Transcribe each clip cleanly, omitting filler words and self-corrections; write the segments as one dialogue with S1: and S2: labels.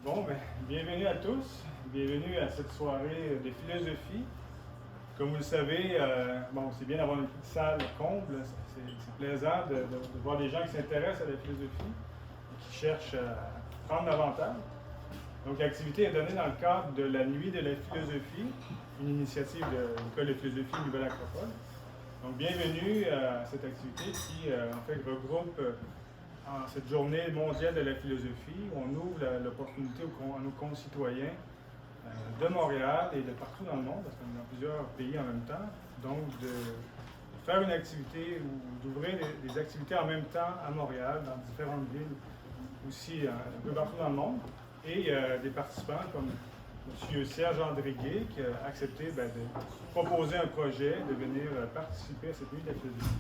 S1: Bon, ben, bienvenue à tous. Bienvenue à cette soirée de philosophie. Comme vous le savez, c'est bien d'avoir une petite salle comble. C'est plaisant de voir des gens qui s'intéressent à la philosophie et qui cherchent à prendre davantage. Donc, l'activité est donnée dans le cadre de la Nuit de la philosophie, une initiative de l'École de philosophie Nouvelle-Acropole. Donc, bienvenue à cette activité qui, regroupe en cette journée mondiale de la philosophie, où on ouvre l'opportunité à nos concitoyens de Montréal et de partout dans le monde, parce qu'on est dans plusieurs pays en même temps, donc de faire une activité ou d'ouvrir des activités en même temps à Montréal, dans différentes villes aussi un peu partout dans le monde, et des participants comme M. Serge-André Guay, qui a accepté de proposer un projet, de venir participer à cette nuit de la philosophie.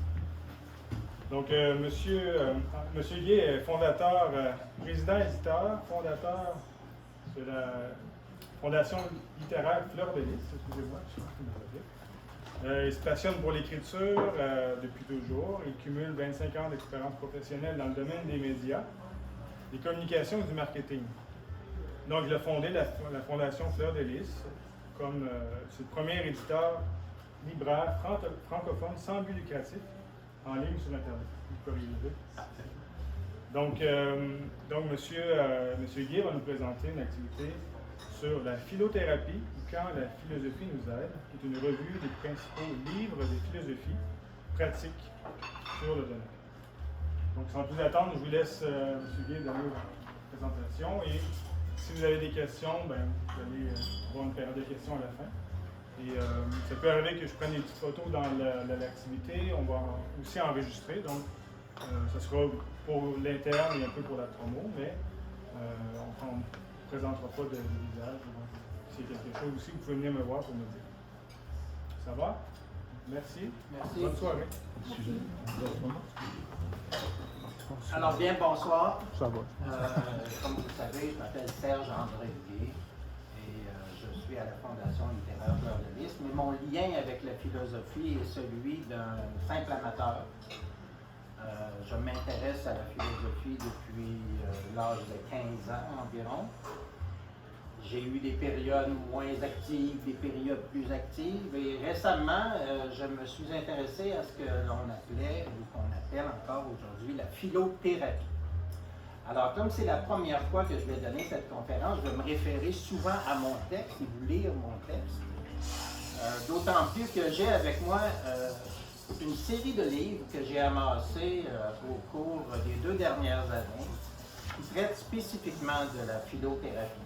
S1: Donc, Monsieur Guay est fondateur, président-éditeur, fondateur de la Fondation littéraire Fleur de Lys, excusez-moi, je suis en train de il se passionne pour l'écriture depuis toujours. Il cumule 25 ans d'expérience professionnelle dans le domaine des médias, des communications et du marketing. Donc, il a fondé la Fondation Fleur de Lys comme c'est le premier éditeur libraire francophone sans but lucratif en ligne sur Internet. Donc Monsieur Guay va nous présenter une activité sur la philothérapie, ou quand la philosophie nous aide, qui est une revue des principaux livres de philosophie pratiques sur le domaine. Donc, sans plus attendre, je vous laisse M. Guay donner la présentation. Et si vous avez des questions, vous allez avoir une période de questions à la fin. Et ça peut arriver que je prenne des petites photos dans l'activité. On va aussi enregistrer. Donc, ça sera pour l'interne et un peu pour la promo, mais on ne présentera pas de visage. S'il y a quelque chose aussi, vous pouvez venir me voir pour me dire. Ça va? Merci.
S2: Merci.
S1: Bonne soirée.
S2: Alors bien, bonsoir.
S1: Ça va.
S2: Comme vous le savez, je m'appelle Serge-André Guay et je suis à la Fondation littéraire Fleur de Lys. Mais mon lien avec la philosophie est celui d'un simple amateur. Je m'intéresse à la philosophie depuis l'âge de 15 ans environ. J'ai eu des périodes moins actives, des périodes plus actives, et récemment, je me suis intéressé à ce que l'on appelait, ou qu'on appelle encore aujourd'hui, la philothérapie. Alors, comme c'est la première fois que je vais donner cette conférence, je vais me référer souvent à mon texte et vous lire mon texte. D'autant plus que j'ai avec moi une série de livres que j'ai amassés au cours des 2 dernières années, qui traitent spécifiquement de la philothérapie.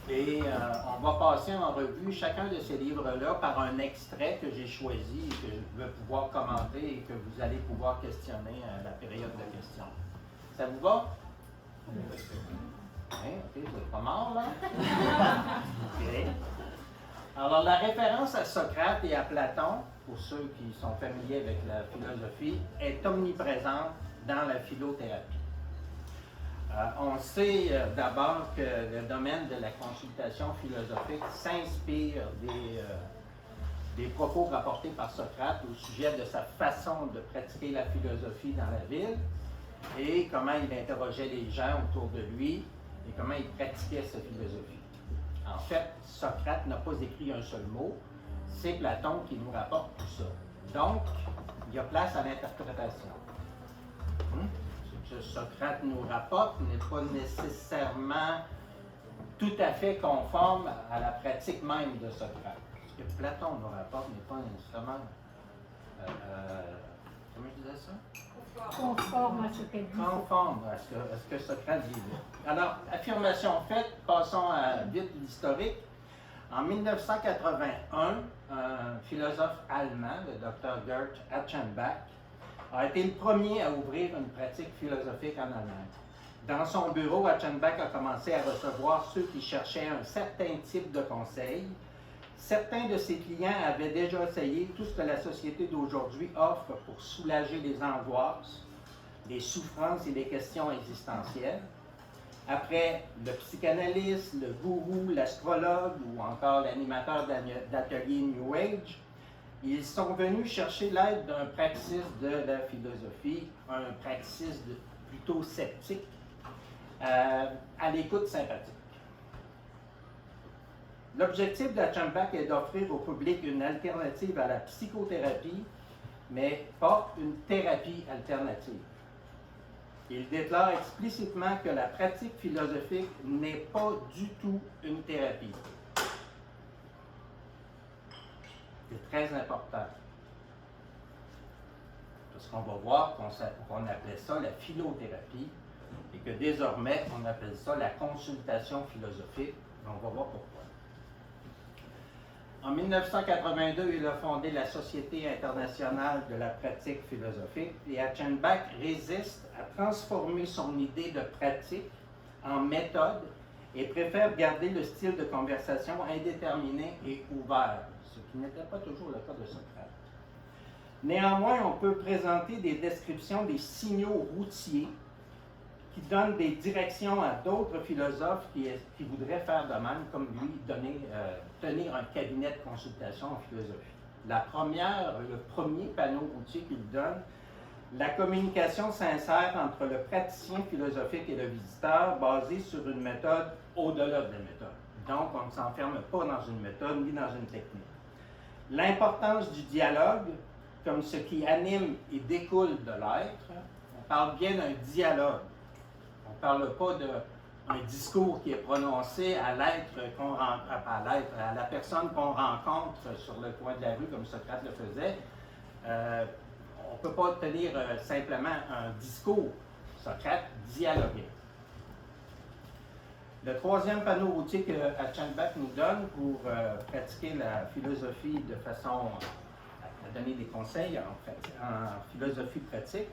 S2: Et on va passer en revue chacun de ces livres-là par un extrait que j'ai choisi et que je vais pouvoir commenter et que vous allez pouvoir questionner à la période de questions. Ça vous va? OK, vous n'êtes pas mort, là? OK. Alors, la référence à Socrate et à Platon, pour ceux qui sont familiers avec la philosophie, est omniprésente dans la philothérapie. On sait d'abord que le domaine de la consultation philosophique s'inspire des propos rapportés par Socrate au sujet de sa façon de pratiquer la philosophie dans la ville et comment il interrogeait les gens autour de lui et comment il pratiquait sa philosophie. En fait, Socrate n'a pas écrit un seul mot, c'est Platon qui nous rapporte tout ça. Donc, il y a place à l'interprétation. Ce que Socrate nous rapporte n'est pas nécessairement tout à fait conforme à la pratique même de Socrate. Ce que Platon nous rapporte n'est pas nécessairement... comment je disais ça?
S3: Conforme à ce qu'elle dit.
S2: Conforme à ce que Socrate disait. Alors, affirmation faite, passons à vite l'historique. En 1981, un philosophe allemand, le Dr. Gerd Achenbach, a été le premier à ouvrir une pratique philosophique en Allemagne. Dans son bureau, Achenbach a commencé à recevoir ceux qui cherchaient un certain type de conseils. Certains de ses clients avaient déjà essayé tout ce que la société d'aujourd'hui offre pour soulager les angoisses, les souffrances et les questions existentielles. Après le psychanalyste, le gourou, l'astrologue ou encore l'animateur d'atelier New Age, ils sont venus chercher l'aide d'un praxiste de la philosophie, un praxiste plutôt sceptique, à l'écoute sympathique. L'objectif d'Achenbach est d'offrir au public une alternative à la psychothérapie, mais pas une thérapie alternative. Il déclare explicitement que la pratique philosophique n'est pas du tout une thérapie. C'est très important. Parce qu'on va voir qu'on appelait ça la philothérapie et que désormais, on appelle ça la consultation philosophique. On va voir pourquoi. En 1982, il a fondé la Société internationale de la pratique philosophique et Achenbach résiste à transformer son idée de pratique en méthode et préfère garder le style de conversation indéterminé et ouvert, ce qui n'était pas toujours le cas de Socrate. Néanmoins, on peut présenter des descriptions des signaux routiers qui donnent des directions à d'autres philosophes qui voudraient faire de même, comme lui, tenir un cabinet de consultation en philosophie. Le premier panneau routier qu'il donne, la communication sincère entre le praticien philosophique et le visiteur, basée sur une méthode au-delà de la méthode. Donc, on ne s'enferme pas dans une méthode ni dans une technique. L'importance du dialogue, comme ce qui anime et découle de l'être, on parle bien d'un dialogue. On ne parle pas d'un discours qui est prononcé à l'être à la personne qu'on rencontre sur le coin de la rue, comme Socrate le faisait. On ne peut pas tenir simplement un discours. Socrate dialoguait. Le troisième panneau routier que Achenbach nous donne pour pratiquer la philosophie de façon à donner des conseils en philosophie pratique,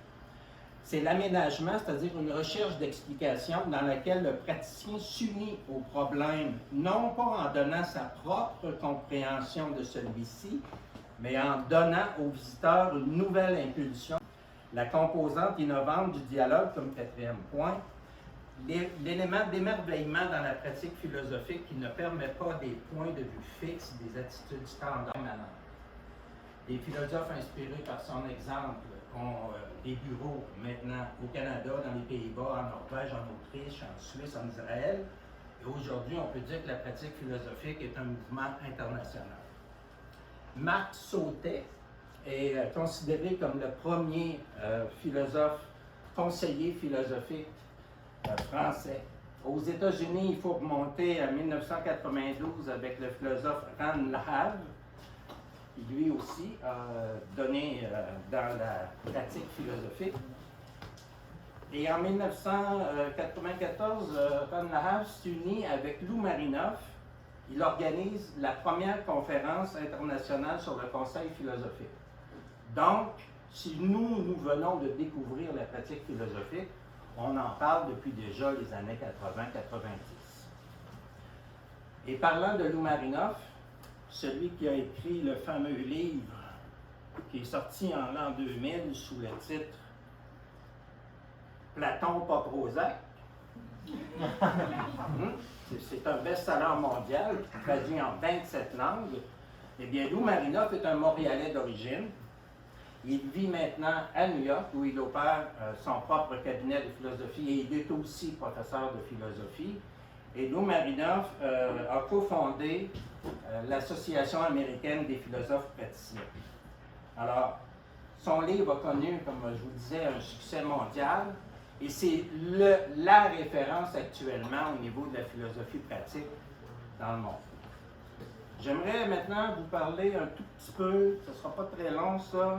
S2: c'est l'aménagement, c'est-à-dire une recherche d'explication dans laquelle le praticien s'unit au problème, non pas en donnant sa propre compréhension de celui-ci, mais en donnant au visiteur une nouvelle impulsion. La composante innovante du dialogue comme quatrième point, l'élément d'émerveillement dans la pratique philosophique qui ne permet pas des points de vue fixes, des attitudes standards permanentes. Les philosophes inspirés par son exemple ont des bureaux maintenant au Canada, dans les Pays-Bas, en Norvège, en Autriche, en Suisse, en Israël. Et aujourd'hui, on peut dire que la pratique philosophique est un mouvement international. Marc Sautet est considéré comme le premier conseiller philosophique français. Aux États-Unis, il faut remonter à 1992 avec le philosophe Ran Lahave, qui lui aussi a donné dans la pratique philosophique. Et en 1994, Ran Lahave s'unit avec Lou Marinoff. Il organise la première conférence internationale sur le conseil philosophique. Donc, si nous venons de découvrir la pratique philosophique, on en parle depuis déjà les années 80-90. Et parlant de Lou Marinoff, celui qui a écrit le fameux livre qui est sorti en l'an 2000 sous le titre « Platon, pas Prozac », c'est un best-seller mondial traduit en 27 langues. Eh bien, Lou Marinoff est un Montréalais d'origine. Il vit maintenant à New York, où il opère son propre cabinet de philosophie et il est aussi professeur de philosophie. Et Lou Marinoff a cofondé l'Association américaine des philosophes praticiens. Alors, son livre a connu, comme je vous disais, un succès mondial et c'est la référence actuellement au niveau de la philosophie pratique dans le monde. J'aimerais maintenant vous parler un tout petit peu, ce ne sera pas très long ça,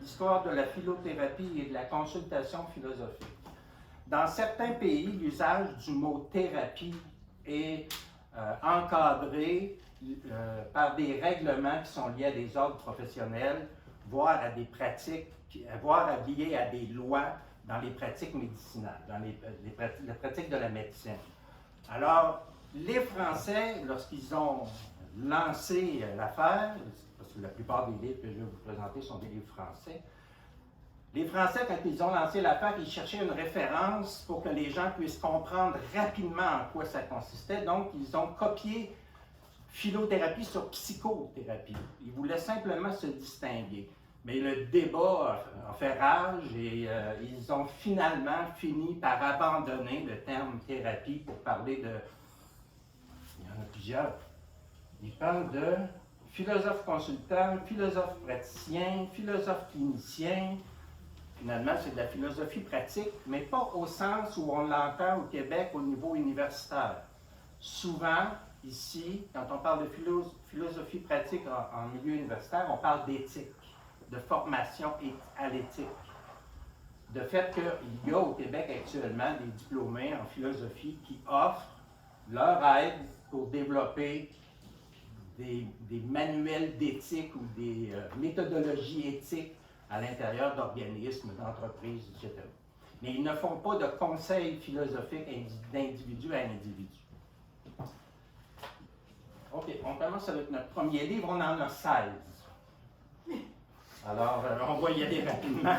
S2: l'histoire de la philothérapie et de la consultation philosophique. Dans certains pays, l'usage du mot thérapie est encadré par des règlements qui sont liés à des ordres professionnels, voire à des pratiques, voire liés à des lois dans les pratiques médicinales, dans les pratiques de la médecine. Alors, les Français, lorsqu'ils ont lancé l'affaire, parce que la plupart des livres que je vais vous présenter sont des livres français, les Français, quand ils ont lancé l'affaire, ils cherchaient une référence pour que les gens puissent comprendre rapidement en quoi ça consistait. Donc, ils ont copié philothérapie sur psychothérapie. Ils voulaient simplement se distinguer. Mais le débat a fait rage et ils ont finalement fini par abandonner le terme thérapie pour parler de... Il y en a plusieurs. Il parle de philosophe consultant, philosophe praticien, philosophe clinicien. Finalement, c'est de la philosophie pratique, mais pas au sens où on l'entend au Québec au niveau universitaire. Souvent, ici, quand on parle de philosophie pratique en milieu universitaire, on parle d'éthique, de formation à l'éthique. De fait qu'il y a au Québec actuellement des diplômés en philosophie qui offrent leur aide pour développer des manuels d'éthique ou des méthodologies éthiques à l'intérieur d'organismes, d'entreprises, etc. Mais ils ne font pas de conseils philosophiques d'individu à individu. OK, on commence avec notre premier livre, on en a 16. Alors, on va y aller rapidement.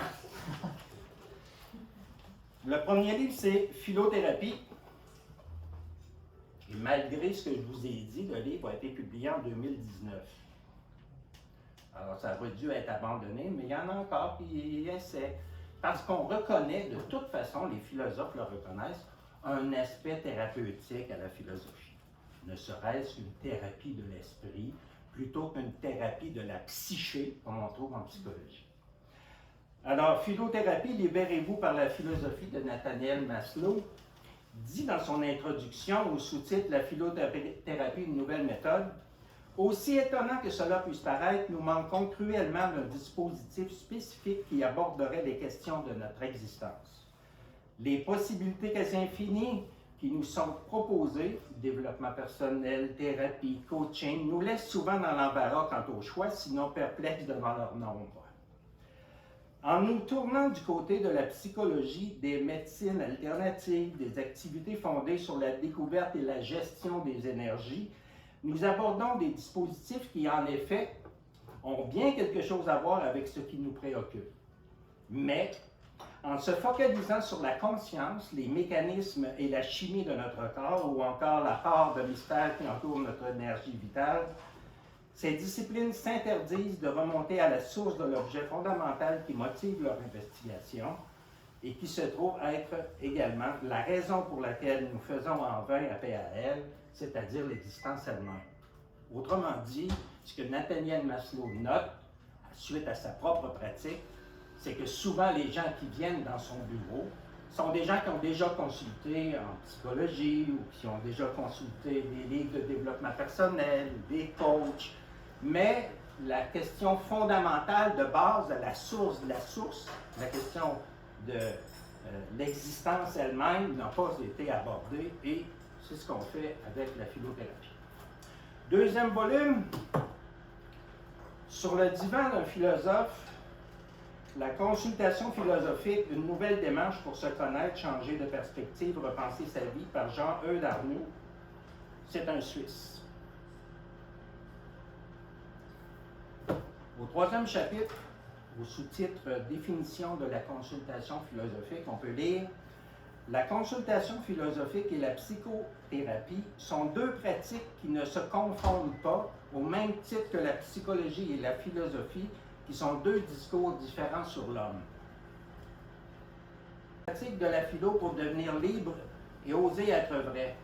S2: Le premier livre, c'est Philothérapie. Et malgré ce que je vous ai dit, le livre a été publié en 2019. Alors, ça aurait dû être abandonné, mais il y en a encore qui essaient. Parce qu'on reconnaît, de toute façon, les philosophes le reconnaissent, un aspect thérapeutique à la philosophie. Ne serait-ce qu'une thérapie de l'esprit, plutôt qu'une thérapie de la psyché, comme on trouve en psychologie. Alors, Philothérapie, libérez-vous par la philosophie de Nathaniel Maslow, dit dans son introduction au sous-titre La philothérapie, une nouvelle méthode. Aussi étonnant que cela puisse paraître, nous manquons cruellement d'un dispositif spécifique qui aborderait les questions de notre existence. Les possibilités quasi infinies qui nous sont proposées, développement personnel, thérapie, coaching, nous laissent souvent dans l'embarras quant au choix, sinon perplexes devant leur nombre. En nous tournant du côté de la psychologie, des médecines alternatives, des activités fondées sur la découverte et la gestion des énergies, nous abordons des dispositifs qui, en effet, ont bien quelque chose à voir avec ce qui nous préoccupe. Mais, en se focalisant sur la conscience, les mécanismes et la chimie de notre corps, ou encore la part de mystère qui entoure notre énergie vitale, ces disciplines s'interdisent de remonter à la source de l'objet fondamental qui motive leur investigation et qui se trouve être également la raison pour laquelle nous faisons en vain appel à elle, c'est-à-dire l'existence elle-même. Autrement dit, ce que Nathaniel Maslow note, suite à sa propre pratique, c'est que souvent les gens qui viennent dans son bureau sont des gens qui ont déjà consulté en psychologie ou qui ont déjà consulté des livres de développement personnel, des coachs, mais la question fondamentale de base, la source de la source, la question de l'existence elle-même n'a pas été abordée et c'est ce qu'on fait avec la philothérapie. Deuxième volume, sur le divan d'un philosophe, la consultation philosophique, une nouvelle démarche pour se connaître, changer de perspective, repenser sa vie par Jean-Eudes Arnoux. C'est un Suisse. Au troisième chapitre, au sous-titre « Définition de la consultation philosophique », on peut lire « La consultation philosophique et la psychothérapie sont deux pratiques qui ne se confondent pas, au même titre que la psychologie et la philosophie, qui sont deux discours différents sur l'homme. La pratique de la philo pour devenir libre et oser être vrai. »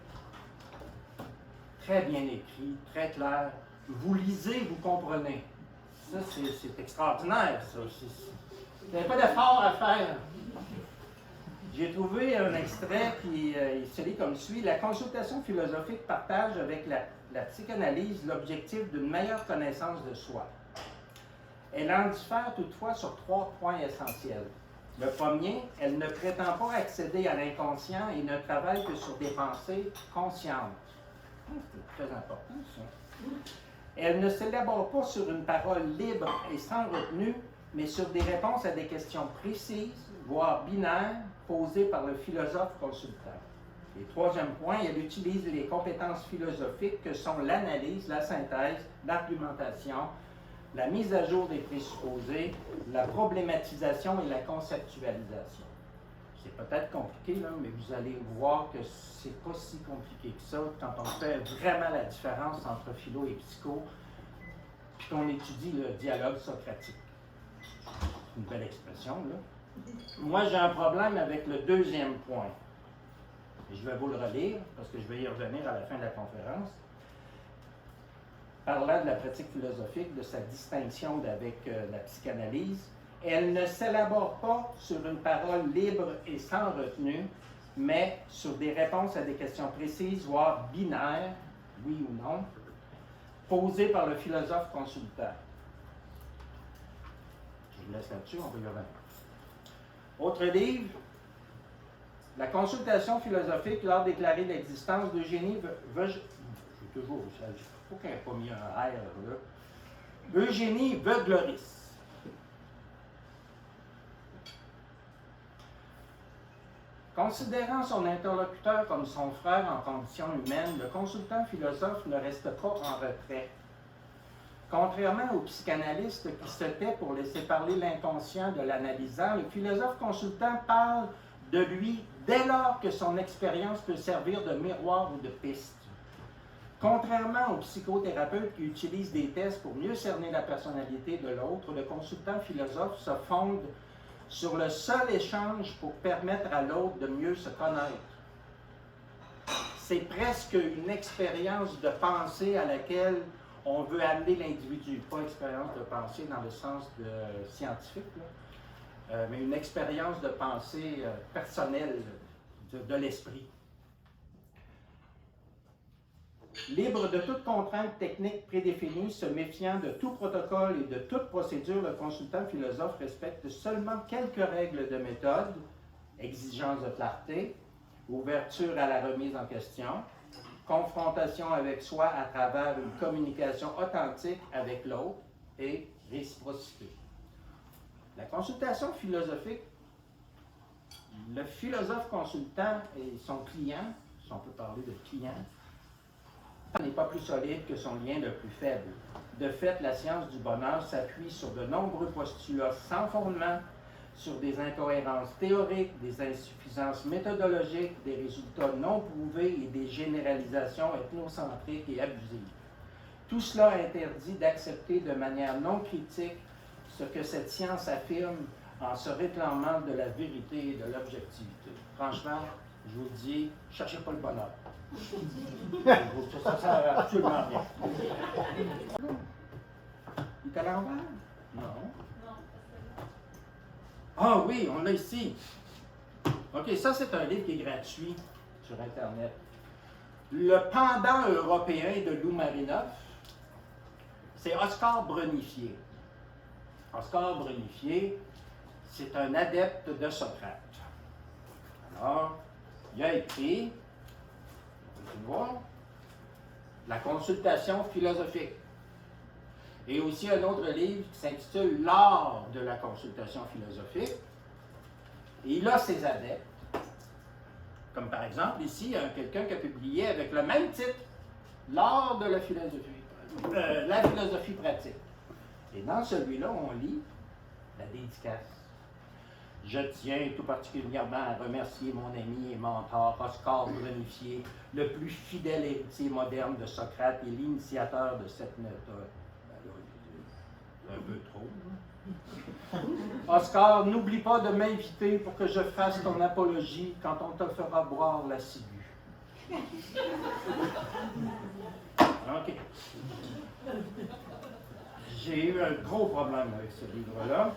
S2: Très bien écrit, très clair. Vous lisez, vous comprenez. Ça, c'est extraordinaire, ça. Il n'y a pas d'effort à faire. J'ai trouvé un extrait qui se lit comme suit. La consultation philosophique partage avec la psychanalyse l'objectif d'une meilleure connaissance de soi. Elle en diffère toutefois sur 3 points essentiels. Le premier, elle ne prétend pas accéder à l'inconscient et ne travaille que sur des pensées conscientes. C'est très important, ça. Elle ne s'élabore pas sur une parole libre et sans retenue, mais sur des réponses à des questions précises, voire binaires, posées par le philosophe consultant. Et troisième point, elle utilise les compétences philosophiques que sont l'analyse, la synthèse, l'argumentation, la mise à jour des présupposés, la problématisation et la conceptualisation. C'est peut-être compliqué, là, mais vous allez voir que c'est pas si compliqué que ça quand on fait vraiment la différence entre philo et psycho, puis qu'on étudie le dialogue socratique. C'est une belle expression, là. Moi, j'ai un problème avec le deuxième point. Et je vais vous le relire, parce que je vais y revenir à la fin de la conférence. parlant de la pratique philosophique, de sa distinction avec la psychanalyse, elle ne s'élabore pas sur une parole libre et sans retenue, mais sur des réponses à des questions précises, voire binaires, oui ou non, posées par le philosophe consultant. Je vous laisse là-dessus, on va y revenir. Autre livre, La consultation philosophique lors déclarée l'existence d'Eugénie toujours, il faut qu'il n'y ait pas mis un R là. Eugénie Veuglioris. Considérant son interlocuteur comme son frère en condition humaine, le consultant philosophe ne reste pas en retrait. Contrairement au psychanalyste qui se tait pour laisser parler l'inconscient de l'analysant, le philosophe consultant parle de lui dès lors que son expérience peut servir de miroir ou de piste. Contrairement aux psychothérapeutes qui utilisent des tests pour mieux cerner la personnalité de l'autre, le consultant philosophe se fonde sur le seul échange pour permettre à l'autre de mieux se connaître. C'est presque une expérience de pensée à laquelle on veut amener l'individu, pas expérience de pensée dans le sens scientifique, mais une expérience de pensée personnelle de l'esprit. Libre de toute contrainte technique prédéfinie, se méfiant de tout protocole et de toute procédure, le consultant philosophe respecte seulement quelques règles de méthode, exigence de clarté, ouverture à la remise en question, confrontation avec soi à travers une communication authentique avec l'autre et réciprocité. La consultation philosophique, le philosophe consultant et son client, si on peut parler de client, n'est pas plus solide que son lien le plus faible. De fait, la science du bonheur s'appuie sur de nombreux postulats sans fondement, sur des incohérences théoriques, des insuffisances méthodologiques, des résultats non prouvés et des généralisations ethnocentriques et abusives. Tout cela interdit d'accepter de manière non critique ce que cette science affirme en se réclamant de la vérité et de l'objectivité. Franchement, je vous dis, cherchez pas le bonheur. Ça sert absolument rien. Il est à l'envers? Non. Ah oui, on l'a ici. OK, ça c'est un livre qui est gratuit sur Internet. Le pendant européen de Lou Marinoff, c'est Oscar Brunifier. Oscar Brunifier, c'est un adepte de Socrate. Alors, il a écrit, vous voir, La consultation philosophique. Et aussi un autre livre qui s'intitule L'art de la consultation philosophique. Et il a ses adeptes. Comme par exemple, ici, il y a quelqu'un qui a publié avec le même titre, L'art de la philosophie, la philosophie pratique. Et dans celui-là, on lit la dédicace. Je tiens tout particulièrement à remercier mon ami et mentor Oscar Brunifier, le plus fidèle héritier moderne de Socrate et l'initiateur de cette méthode. Un peu trop. Oscar, n'oublie pas de m'inviter pour que je fasse ton apologie quand on te fera boire la ciguë. OK. J'ai eu un gros problème avec ce livre-là.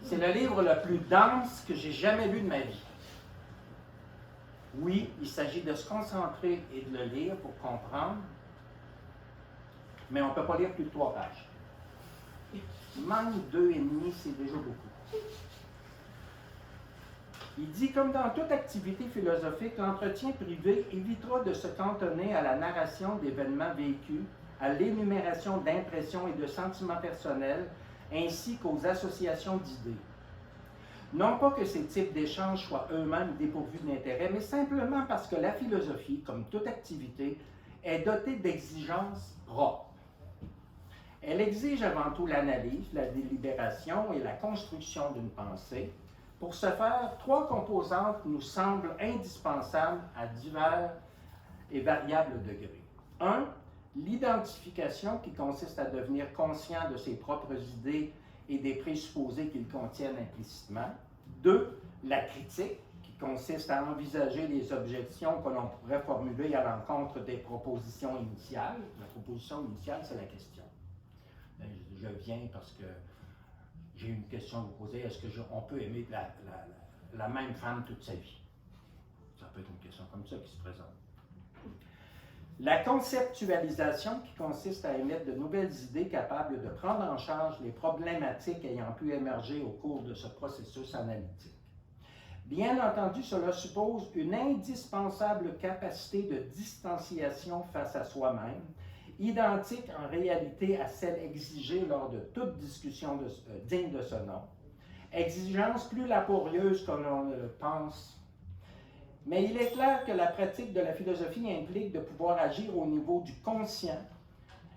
S2: C'est le livre le plus dense que j'ai jamais lu de ma vie. Oui, il s'agit de se concentrer et de le lire pour comprendre, mais on ne peut pas lire plus de 3 pages. Même 2,5, c'est déjà beaucoup. Il dit, comme dans toute activité philosophique, l'entretien privé évitera de se cantonner à la narration d'événements vécus, à l'énumération d'impressions et de sentiments personnels, ainsi qu'aux associations d'idées. Non pas que ces types d'échanges soient eux-mêmes dépourvus d'intérêt, mais simplement parce que la philosophie, comme toute activité, est dotée d'exigences propres. Elle exige avant tout l'analyse, la délibération et la construction d'une pensée. Pour ce faire, 3 composantes nous semblent indispensables à divers et variables degrés. 1. L'identification qui consiste à devenir conscient de ses propres idées et des présupposés qu'ils contiennent implicitement. 2. La critique qui qui consiste à envisager les objections que l'on pourrait formuler à l'encontre des propositions initiales. La proposition initiale, c'est la question. Je viens parce que j'ai une question à vous poser. Est-ce qu'on peut aimer la même femme toute sa vie? Ça peut être une question comme ça qui se présente. La conceptualisation, qui consiste à émettre de nouvelles idées capables de prendre en charge les problématiques ayant pu émerger au cours de ce processus analytique. Bien entendu, cela suppose une indispensable capacité de distanciation face à soi-même, identique en réalité à celle exigée lors de toute discussion digne de ce nom. Exigence plus laborieuse que l'on ne le pense. Mais il est clair que la pratique de la philosophie implique de pouvoir agir au niveau du conscient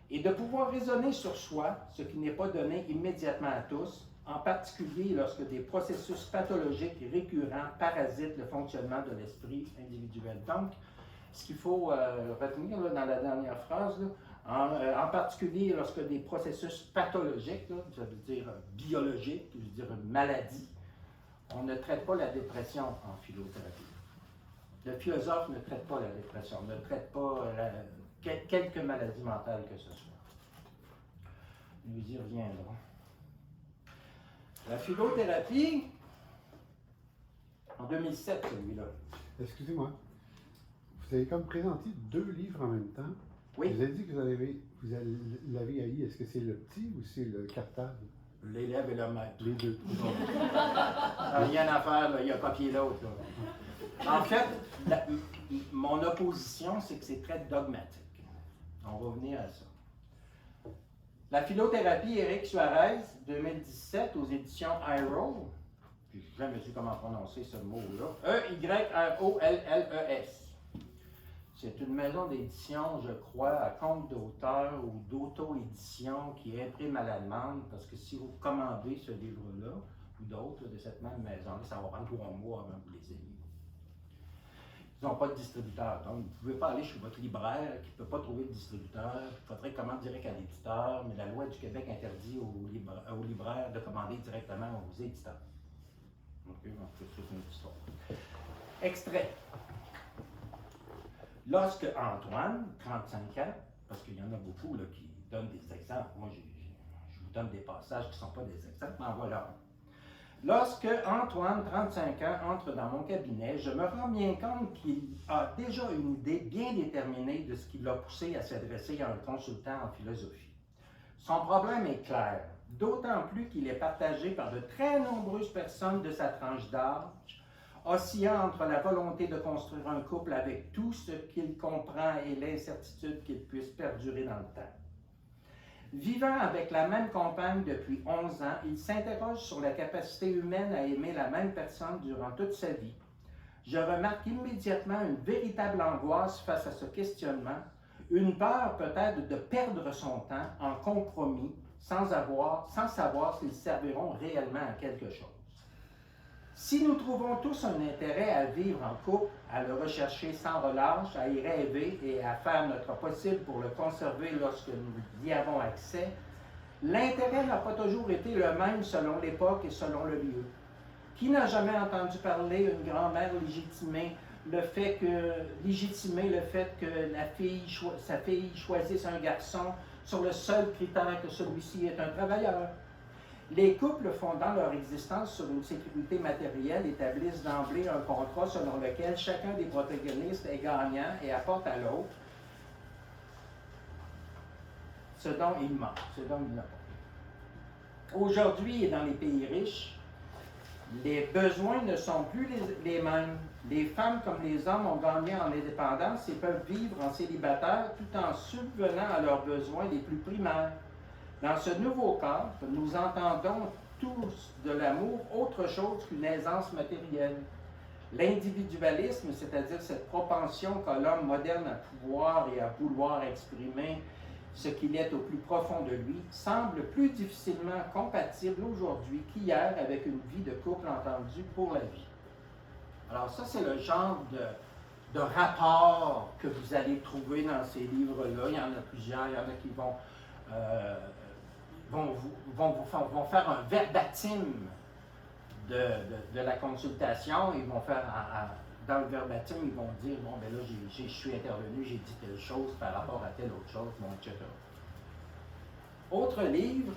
S2: et de pouvoir raisonner sur soi, ce qui n'est pas donné immédiatement à tous, en particulier lorsque des processus pathologiques récurrents parasitent le fonctionnement de l'esprit individuel. Donc, ce qu'il faut retenir là, dans la dernière phrase, là, en particulier lorsque des processus pathologiques, là, ça veut dire biologiques, je veux dire une maladie, on ne traite pas la dépression en philothérapie. Le philosophe ne traite pas la dépression, ne traite pas quelque maladie mentale que ce soit. Nous y reviendrons. La philothérapie, en 2007, celui-là.
S3: Excusez-moi. Vous avez comme présenté 2 livres en même temps.
S2: Oui.
S3: Vous avez dit que vous l'avez haï. Est-ce que c'est le petit ou c'est le cartable?
S2: L'élève et le maître.
S3: Les deux.
S2: Rien à faire, là, il a copié l'autre. En fait, mon opposition, c'est que c'est très dogmatique. On va revenir à ça. La philothérapie, Éric Suarez, 2017, aux éditions IROLLES. Je n'ai jamais su comment prononcer ce mot-là. E-Y-R-O-L-L-E-S. C'est une maison d'édition, je crois, à compte d'auteur ou d'auto-édition qui imprime à la demande, parce que si vous commandez ce livre-là, ou d'autres de cette même maison-là, ça va prendre 3 mois avant que vous les ayez. Ils n'ont pas de distributeur, donc vous ne pouvez pas aller chez votre libraire qui ne peut pas trouver de distributeur. Il faudrait commander direct à l'éditeur, mais la loi du Québec interdit aux libraires de commander directement aux éditeurs. Donc, c'est une histoire. Extrait. Lorsque Antoine, 35 ans, parce qu'il y en a beaucoup là, qui donnent des exemples, moi je vous donne des passages qui ne sont pas des exemples, mais en voilà un. Lorsque Antoine, 35 ans, entre dans mon cabinet, je me rends bien compte qu'il a déjà une idée bien déterminée de ce qui l'a poussé à s'adresser à un consultant en philosophie. Son problème est clair, d'autant plus qu'il est partagé par de très nombreuses personnes de sa tranche d'âge, oscillant entre la volonté de construire un couple avec tout ce qu'il comprend et l'incertitude qu'il puisse perdurer dans le temps. Vivant avec la même compagne depuis 11 ans, il s'interroge sur la capacité humaine à aimer la même personne durant toute sa vie. Je remarque immédiatement une véritable angoisse face à ce questionnement, une peur peut-être de perdre son temps en compromis sans savoir s'ils serviront réellement à quelque chose. Si nous trouvons tous un intérêt à vivre en couple, à le rechercher sans relâche, à y rêver et à faire notre possible pour le conserver lorsque nous y avons accès, l'intérêt n'a pas toujours été le même selon l'époque et selon le lieu. Qui n'a jamais entendu parler une grand-mère légitimer le fait que sa fille choisisse un garçon sur le seul critère que celui-ci est un travailleur? Les couples fondant leur existence sur une sécurité matérielle établissent d'emblée un contrat selon lequel chacun des protagonistes est gagnant et apporte à l'autre ce dont il manque, ce dont il n'a pas. Aujourd'hui et dans les pays riches, les besoins ne sont plus les mêmes. Les femmes comme les hommes ont gagné en indépendance et peuvent vivre en célibataire tout en subvenant à leurs besoins les plus primaires. Dans ce nouveau cadre, nous entendons tous de l'amour autre chose qu'une aisance matérielle. L'individualisme, c'est-à-dire cette propension qu'a l'homme moderne à pouvoir et à vouloir exprimer ce qu'il est au plus profond de lui, semble plus difficilement compatible aujourd'hui qu'hier avec une vie de couple entendue pour la vie. Alors ça, c'est le genre de rapport que vous allez trouver dans ces livres-là. Il y en a plusieurs, il y en a qui vont faire un verbatim de la consultation, ils vont faire, dans le verbatim, ils vont dire, bon, ben là, je suis intervenu, j'ai dit telle chose par rapport à telle autre chose, bon, etc. Autre livre.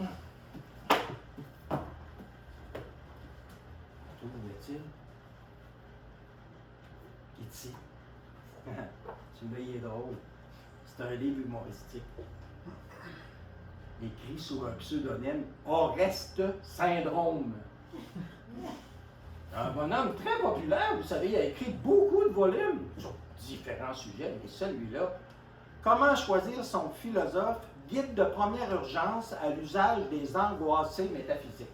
S2: Où est-il? Ici. Celui-là, il est drôle. C'est un livre humoristique. Écrit sous un pseudonyme, Oreste Syndrome. Un bonhomme très populaire, vous savez, il a écrit beaucoup de volumes sur différents sujets, mais celui-là, Comment choisir son philosophe, guide de première urgence à l'usage des angoissés métaphysiques.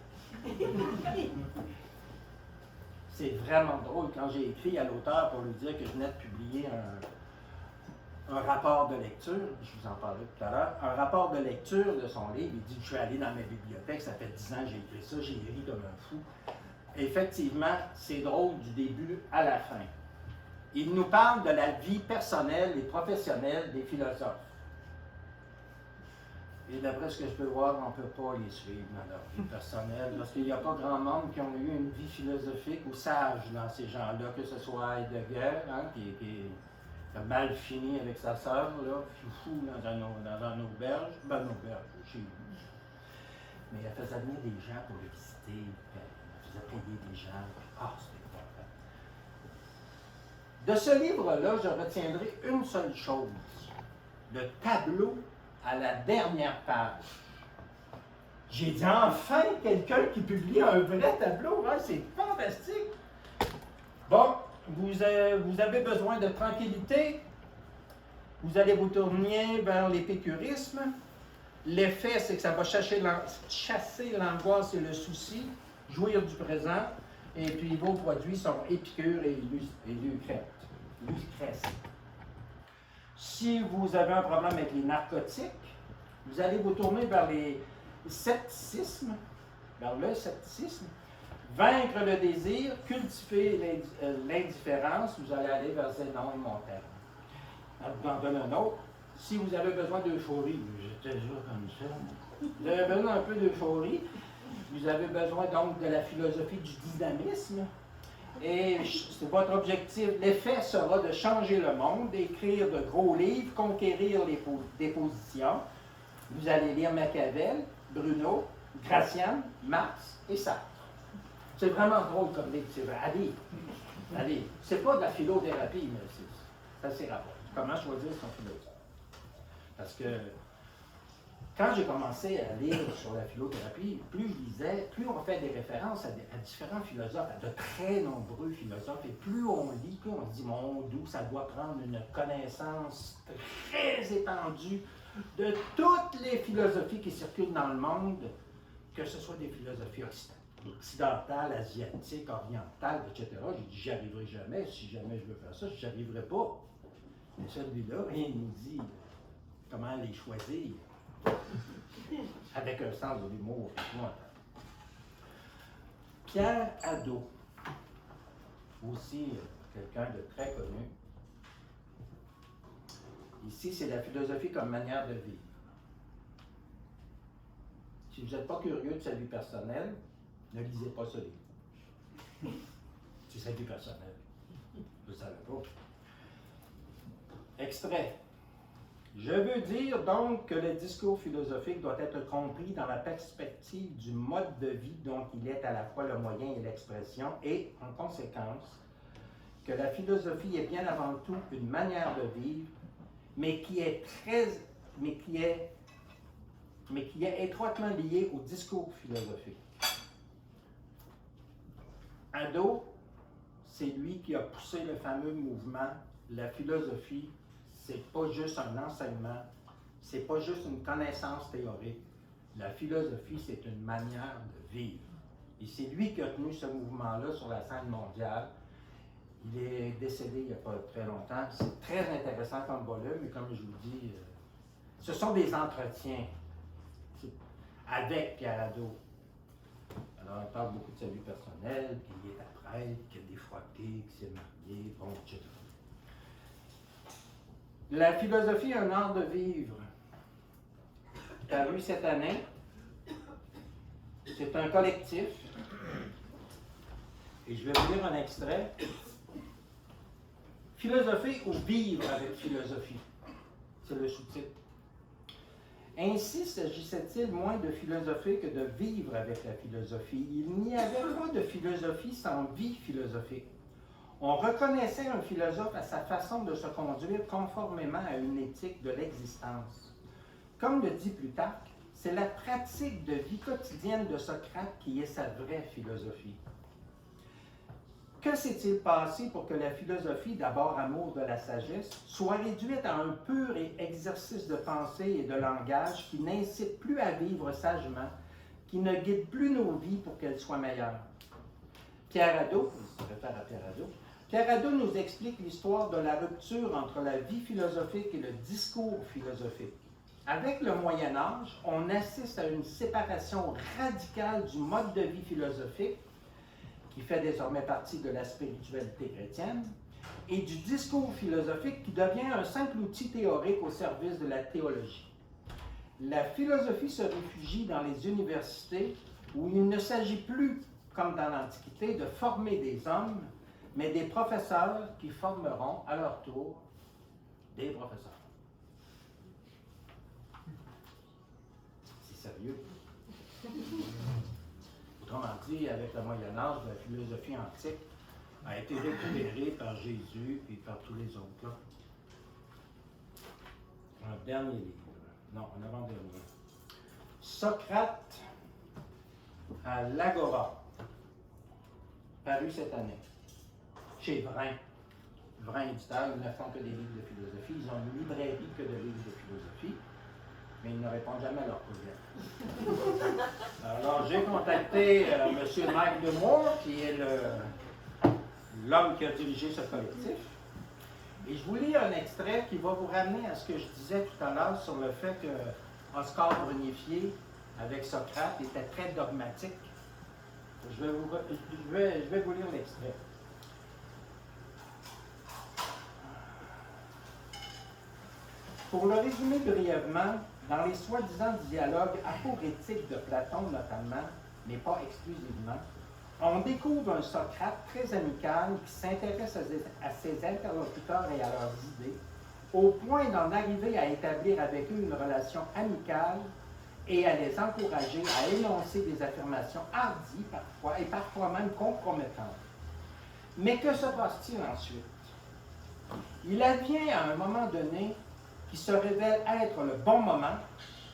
S2: C'est vraiment drôle quand j'ai écrit à l'auteur pour lui dire que je venais de publier un rapport de lecture, je vous en parlais tout à l'heure, un rapport de lecture de son livre. Il dit que je suis allé dans ma bibliothèque, ça fait 10 ans que j'ai écrit ça, j'ai ri comme un fou. Effectivement, c'est drôle du début à la fin. Il nous parle de la vie personnelle et professionnelle des philosophes. Et d'après ce que je peux voir, on ne peut pas les suivre dans leur vie personnelle, parce qu'il n'y a pas grand monde qui ont eu une vie philosophique ou sage dans ces gens-là, que ce soit Heidegger, hein, qui a mal fini avec sa sœur, là, fou dans un auberge, une auberge chez lui. Mais elle faisait venir des gens pour le visiter, elle faisait payer des gens, c'était pas vrai. De ce livre-là, je retiendrai une seule chose, le tableau à la dernière page. J'ai dit enfin quelqu'un qui publie un vrai tableau, hein? C'est fantastique. Bon, vous avez besoin de tranquillité, vous allez vous tourner vers l'épicurisme. L'effet, c'est que ça va chasser l'angoisse et le souci, jouir du présent, et puis vos produits sont Épicure et Lucrèce. Si vous avez un problème avec les narcotiques, vous allez vous tourner vers le scepticisme, vaincre le désir, cultiver l'indifférence, vous allez aller vers Zénon et Montaigne. Je vous en donne un autre. Si vous avez besoin d'euphorie, j'étais toujours comme ça, vous avez besoin un peu d'euphorie, vous avez besoin donc de la philosophie du dynamisme, et votre objectif, l'effet sera de changer le monde, d'écrire de gros livres, conquérir des positions. Vous allez lire Machiavel, Bruno, Gracian, Marx et Sartre. C'est vraiment drôle comme livre, c'est vrai. Allez. C'est pas de la philothérapie, mais ça s'y rapporte. Comment choisir son philosophe? Parce que quand j'ai commencé à lire sur la philothérapie, plus je lisais, plus on fait des références à différents philosophes, à de très nombreux philosophes, et plus on lit, plus on se dit, mon Dieu, ça doit prendre une connaissance très étendue de toutes les philosophies qui circulent dans le monde, que ce soit des philosophies occidentales, asiatiques, orientales, etc. J'ai dit, j'y arriverai jamais, si jamais je veux faire ça, j'y arriverai pas. Mais celui-là, il nous dit comment les choisir. Avec un sens de l'humour. Pierre Hadot, aussi quelqu'un de très connu. Ici, c'est la philosophie comme manière de vivre. Si vous n'êtes pas curieux de sa vie personnelle, ne lisez pas ce livre. C'est sa vie personnelle. Vous ne savez pas. Extrait. Je veux dire donc que le discours philosophique doit être compris dans la perspective du mode de vie dont il est à la fois le moyen et l'expression, et, en conséquence, que la philosophie est bien avant tout une manière de vivre, mais qui est étroitement liée au discours philosophique. Hadot, c'est lui qui a poussé le fameux mouvement « La philosophie ». C'est pas juste un enseignement, c'est pas juste une connaissance théorique. La philosophie, c'est une manière de vivre. Et c'est lui qui a tenu ce mouvement-là sur la scène mondiale. Il est décédé il n'y a pas très longtemps. C'est très intéressant comme volume, et comme je vous dis, ce sont des entretiens avec Pierre Hadot. Alors, il parle beaucoup de sa vie personnelle, qu'il est prêtre, qu'il a défroqué, qu'il s'est marié, bon, etc. La philosophie, un art de vivre, paru cette année. C'est un collectif Et je vais vous lire un extrait. Philosopher ou vivre avec philosophie. C'est le sous-titre. Ainsi s'agissait-il moins de philosopher que de vivre avec la philosophie. Il n'y avait pas de philosophie sans vie philosophique. On reconnaissait un philosophe à sa façon de se conduire conformément à une éthique de l'existence. Comme le dit Plutarque, c'est la pratique de vie quotidienne de Socrate qui est sa vraie philosophie. Que s'est-il passé pour que la philosophie, d'abord amour de la sagesse, soit réduite à un pur exercice de pensée et de langage qui n'incite plus à vivre sagement, qui ne guide plus nos vies pour qu'elles soient meilleures? Pierre Hadot, je me réfère à Pierre Hadot, Pierre Hadot nous explique l'histoire de la rupture entre la vie philosophique et le discours philosophique. Avec le Moyen Âge, on assiste à une séparation radicale du mode de vie philosophique, qui fait désormais partie de la spiritualité chrétienne, et du discours philosophique qui devient un simple outil théorique au service de la théologie. La philosophie se réfugie dans les universités où il ne s'agit plus, comme dans l'Antiquité, de former des hommes, mais des professeurs qui formeront à leur tour des professeurs. C'est sérieux. Autrement dit, avec le Moyen Âge, la philosophie antique a été récupérée par Jésus et par tous les autres. Là. Un dernier livre. Non, un avant-dernier. Socrate à l'Agora, paru cette année, chez Vrin. Vrin éditeur, ils ne font que des livres de philosophie. Ils ont une librairie que de livres de philosophie, mais ils ne répondent jamais à leurs courriels. Alors, j'ai contacté M. Mike DeMoore, qui est l'homme qui a dirigé ce collectif. Et je vous lis un extrait qui va vous ramener à ce que je disais tout à l'heure sur le fait que Oscar Brunifier, avec Socrate, était très dogmatique. Je vais vous lire l'extrait. Pour le résumer brièvement, dans les soi-disant dialogues aporétiques de Platon notamment, mais pas exclusivement, on découvre un Socrate très amical qui s'intéresse à ses interlocuteurs et à leurs idées, au point d'en arriver à établir avec eux une relation amicale et à les encourager à énoncer des affirmations hardies parfois et parfois même compromettantes. Mais que se passe-t-il ensuite? Il advient à un moment donné qui se révèle être le bon moment,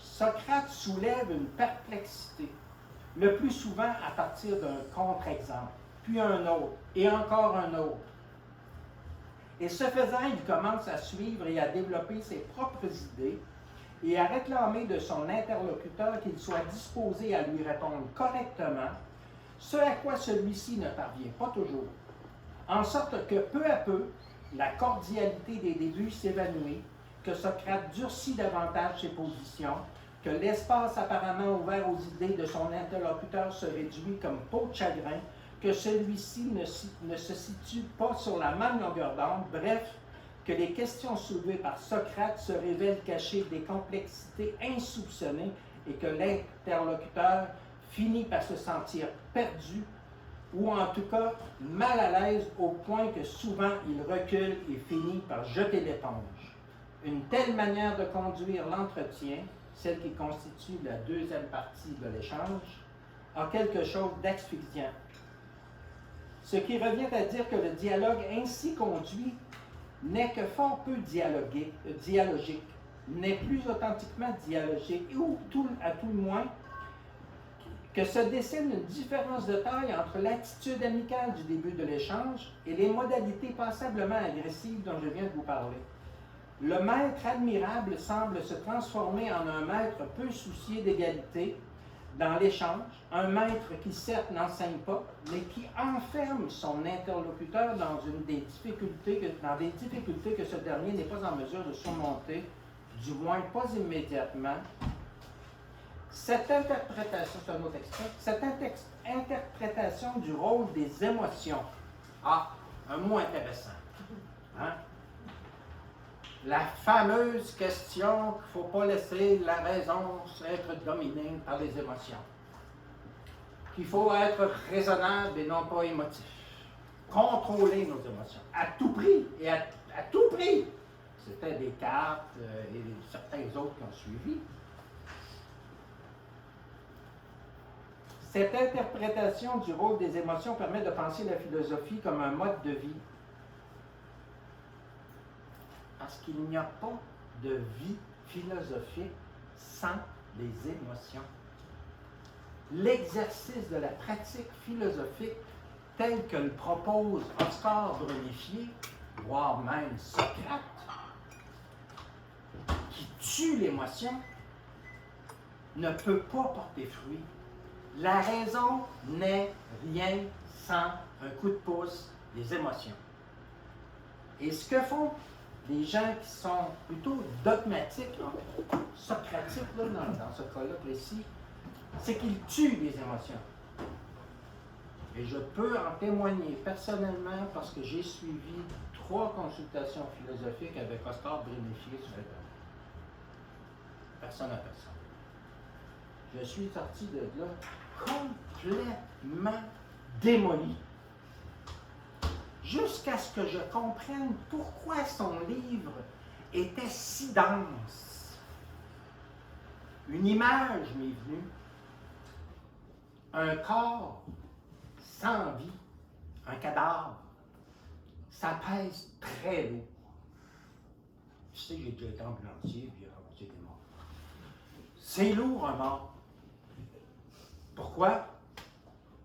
S2: Socrate soulève une perplexité, le plus souvent à partir d'un contre-exemple, puis un autre, et encore un autre. Et ce faisant, il commence à suivre et à développer ses propres idées et à réclamer de son interlocuteur qu'il soit disposé à lui répondre correctement, ce à quoi celui-ci ne parvient pas toujours, en sorte que peu à peu, la cordialité des débuts s'évanouit, que Socrate durcit davantage ses positions, que l'espace apparemment ouvert aux idées de son interlocuteur se réduit comme peau de chagrin, que celui-ci ne se situe pas sur la même longueur d'onde, bref, que les questions soulevées par Socrate se révèlent cachées des complexités insoupçonnées et que l'interlocuteur finit par se sentir perdu ou en tout cas mal à l'aise au point que souvent il recule et finit par jeter l'éponge. Une telle manière de conduire l'entretien, celle qui constitue la deuxième partie de l'échange, a quelque chose d'asphyxiant. Ce qui revient à dire que le dialogue ainsi conduit n'est que fort peu dialogique, n'est plus authentiquement dialogique, ou à tout le moins, que se dessine une différence de taille entre l'attitude amicale du début de l'échange et les modalités passablement agressives dont je viens de vous parler. Le maître admirable semble se transformer en un maître peu soucié d'égalité dans l'échange, un maître qui certes n'enseigne pas, mais qui enferme son interlocuteur dans des difficultés que ce dernier n'est pas en mesure de surmonter, du moins pas immédiatement. Cette interprétation, c'est un autre extrait, cette interprétation du rôle des émotions, un mot intéressant, hein? La fameuse question qu'il ne faut pas laisser la raison être dominée par les émotions. Qu'il faut être raisonnable et non pas émotif. contrôler nos émotions, à tout prix, et à tout prix. C'était Descartes et certains autres qui ont suivi. Cette interprétation du rôle des émotions permet de penser la philosophie comme un mode de vie. Parce qu'il n'y a pas de vie philosophique sans les émotions. L'exercice de la pratique philosophique tel que le propose Oscar Brunifier, voire même Socrate, qui tue l'émotion, ne peut pas porter fruit. La raison n'est rien sans un coup de pouce des émotions. Et ce que font les gens qui sont plutôt dogmatiques, socratiques, là, dans ce cas-là précis, c'est qu'ils tuent les émotions. Et je peux en témoigner personnellement parce que j'ai suivi 3 consultations philosophiques avec Oscar Brunifier sur le thème. Personne à personne. Je suis sorti de là complètement démoli. Jusqu'à ce que je comprenne pourquoi son livre était si dense. Une image m'est venue. Un corps sans vie, un cadavre, ça pèse très lourd. Tu sais, j'ai déjà été ambulancier, puis j'ai des morts. C'est lourd, un mort. Pourquoi?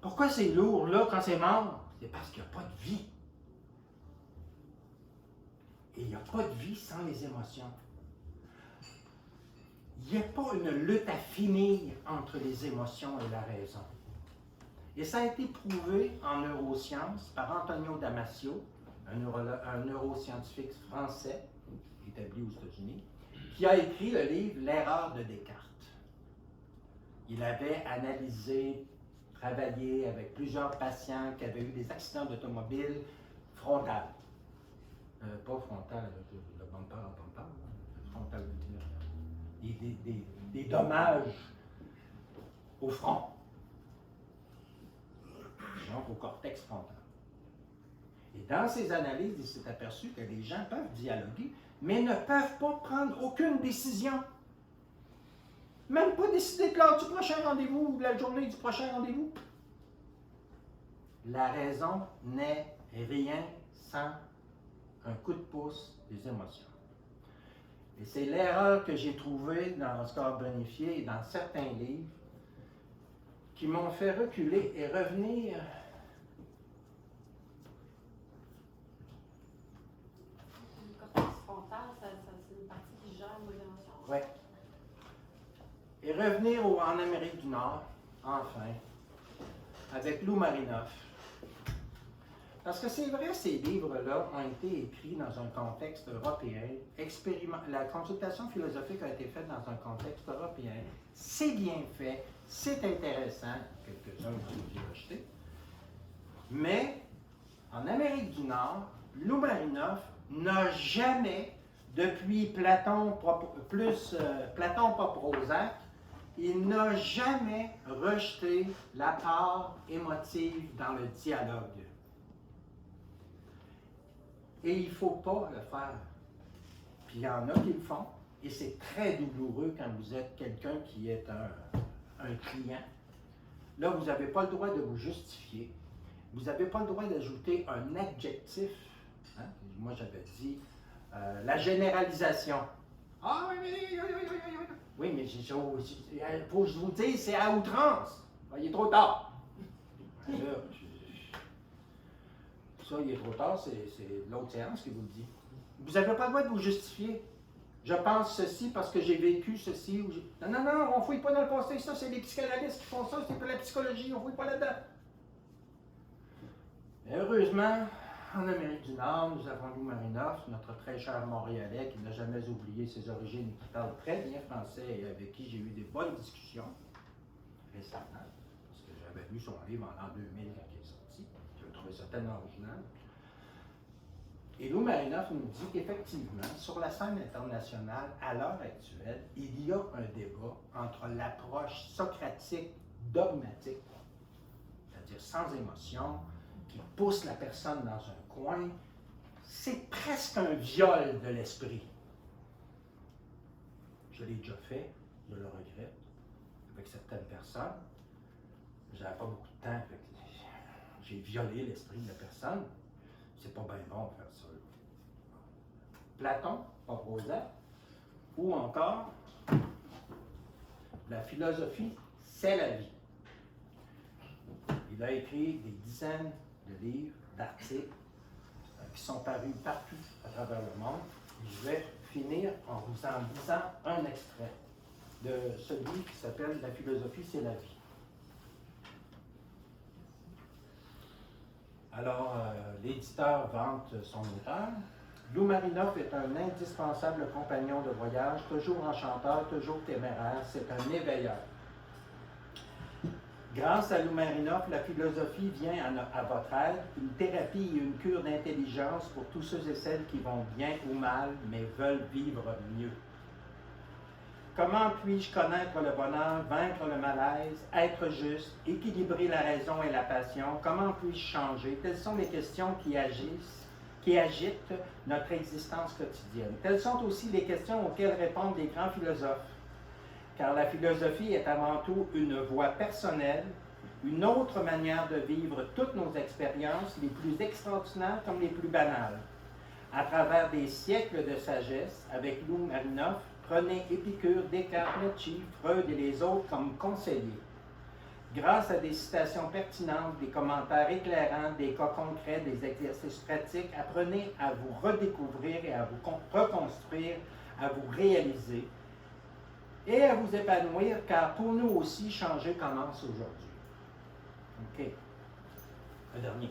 S2: Pourquoi c'est lourd, là, quand c'est mort? C'est parce qu'il n'y a pas de vie. Et il n'y a pas de vie sans les émotions. Il n'y a pas une lutte à finir entre les émotions et la raison. Et ça a été prouvé en neurosciences par Antonio Damasio, un neuroscientifique français, établi aux États-Unis, qui a écrit le livre L'erreur de Descartes. Il avait analysé, travaillé avec plusieurs patients qui avaient eu des accidents d'automobile frontales. Pas frontal, le bumper à bumper, frontal, des dommages au front, donc au cortex frontal. Et dans ces analyses, il s'est aperçu que les gens peuvent dialoguer, mais ne peuvent pas prendre aucune décision. Même pas décider de l'heure du prochain rendez-vous ou de la journée du prochain rendez-vous. La raison n'est rien sans un coup de pouce des émotions. Et c'est l'erreur que j'ai trouvée dans Oscar Brunifier et dans certains livres qui m'ont fait reculer et revenir
S4: le cortex frontal, c'est une partie qui gère nos émotions.
S2: ouais. Et revenir en Amérique du Nord, enfin, avec Lou Marinoff. Parce que c'est vrai, ces livres-là ont été écrits dans un contexte européen. La consultation philosophique a été faite dans un contexte européen. C'est bien fait, c'est intéressant. Quelques-uns ont été rejetés. Mais, en Amérique du Nord, Lou Marinoff n'a jamais, depuis Platon pas Prozac, il n'a jamais rejeté la part émotive dans le dialogue. Et il ne faut pas le faire. Puis il y en a qui le font, et c'est très douloureux quand vous êtes quelqu'un qui est un client. Là, vous n'avez pas le droit de vous justifier. Vous n'avez pas le droit d'ajouter un adjectif. Hein? Moi, j'avais dit la généralisation. Ah oui, oui, mais il faut que je vous dise, c'est à outrance. Il est trop tard. Là, ça, il est trop tard, c'est l'autre séance qui vous le dit. Vous n'avez pas le droit de vous justifier. Je pense ceci parce que j'ai vécu ceci. Non, on ne fouille pas dans le passé. Ça, c'est les psychanalystes qui font ça. C'est pas la psychologie. On ne fouille pas là-dedans. Mais heureusement, en Amérique du Nord, nous avons Lou Marinoff, notre très cher Montréalais, qui n'a jamais oublié ses origines et qui parle très bien français et avec qui j'ai eu des bonnes discussions récemment. Parce que j'avais lu son livre en l'an 2000 quand il est sorti. Je trouvais ça tellement original. Et Lou Marinoff nous dit qu'effectivement, sur la scène internationale, à l'heure actuelle, il y a un débat entre l'approche socratique dogmatique, c'est-à-dire sans émotion, qui pousse la personne dans un coin, c'est presque un viol de l'esprit. Je l'ai déjà fait, je le regrette, avec certaines personnes. J'avais pas beaucoup de temps, fait que j'ai violé l'esprit de la personne. C'est pas bien bon de faire ça. Platon proposait, ou encore, la philosophie, c'est la vie. Il a écrit des dizaines de livres, d'articles, qui sont parus partout à travers le monde. Et je vais finir en vous en disant un extrait de ce livre qui s'appelle « La philosophie, c'est la vie ». Alors, l'éditeur vante son auteur. Lou Marinoff est un indispensable compagnon de voyage, toujours enchanteur, toujours téméraire, c'est un éveilleur. Grâce à Lou Marinoff, la philosophie vient à votre aide, une thérapie et une cure d'intelligence pour tous ceux et celles qui vont bien ou mal, mais veulent vivre mieux. Comment puis-je connaître le bonheur, vaincre le malaise, être juste, équilibrer la raison et la passion? Comment puis-je changer? Telles sont les questions qui agitent notre existence quotidienne. Telles sont aussi les questions auxquelles répondent les grands philosophes. Car la philosophie est avant tout une voie personnelle, une autre manière de vivre toutes nos expériences, les plus extraordinaires comme les plus banales. À travers des siècles de sagesse, avec Lou Marinoff, prenez Épicure, Descartes, Nietzsche, Freud et les autres comme conseillers. Grâce à des citations pertinentes, des commentaires éclairants, des cas concrets, des exercices pratiques, apprenez à vous redécouvrir et à vous reconstruire, à vous réaliser et à vous épanouir, car pour nous aussi, changer commence aujourd'hui. OK. Un dernier.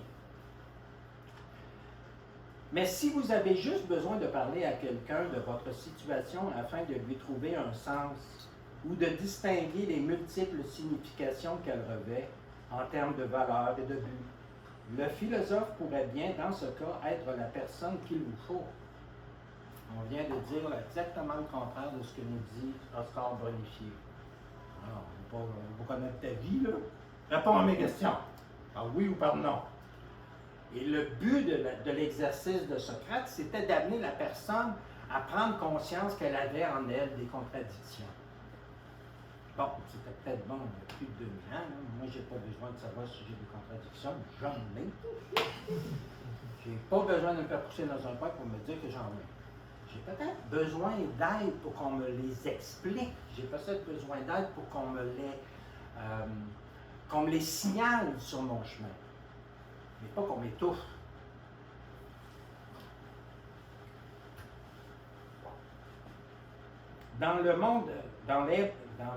S2: Mais si vous avez juste besoin de parler à quelqu'un de votre situation afin de lui trouver un sens ou de distinguer les multiples significations qu'elle revêt en termes de valeur et de but, le philosophe pourrait bien, dans ce cas, être la personne qu'il vous faut. On vient de dire exactement le contraire de ce que nous dit Oscar Bonifié. Alors, on va connaître ta vie, là. Réponds à mes questions. Par oui ou par non. Et le but de l'exercice de Socrate, c'était d'amener la personne à prendre conscience qu'elle avait en elle des contradictions. Bon, c'était peut-être bon il y a plus de 2000 ans. Là. Moi, je n'ai pas besoin de savoir si j'ai des contradictions. J'en ai. Je n'ai pas besoin de me faire pousser dans un coin pour me dire que j'en ai. J'ai peut-être besoin d'aide pour qu'on me les explique. J'ai peut-être besoin d'aide pour qu'on me les signale sur mon chemin. Mais pas qu'on m'étouffe. Dans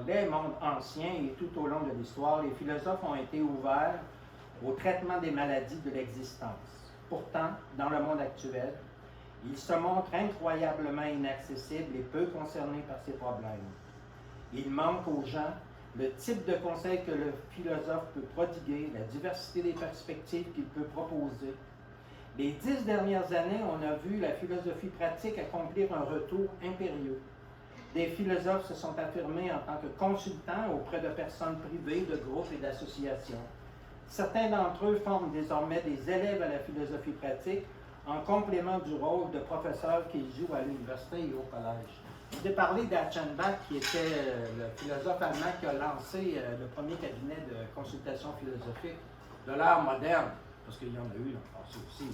S2: les mondes anciens et tout au long de l'histoire, les philosophes ont été ouverts au traitement des maladies de l'existence. Pourtant, dans le monde actuel, ils se montrent incroyablement inaccessibles et peu concernés par ces problèmes. Il manque aux gens le type de conseil que le philosophe peut prodiguer, la diversité des perspectives qu'il peut proposer. Les 10 dernières années, on a vu la philosophie pratique accomplir un retour impérieux. Des philosophes se sont affirmés en tant que consultants auprès de personnes privées, de groupes et d'associations. Certains d'entre eux forment désormais des élèves à la philosophie pratique en complément du rôle de professeurs qu'ils jouent à l'université et au collège. Je vous ai parlé d'Achenbach, qui était le philosophe allemand qui a lancé le premier cabinet de consultation philosophique de l'art moderne, parce qu'il y en a eu dans le passé aussi,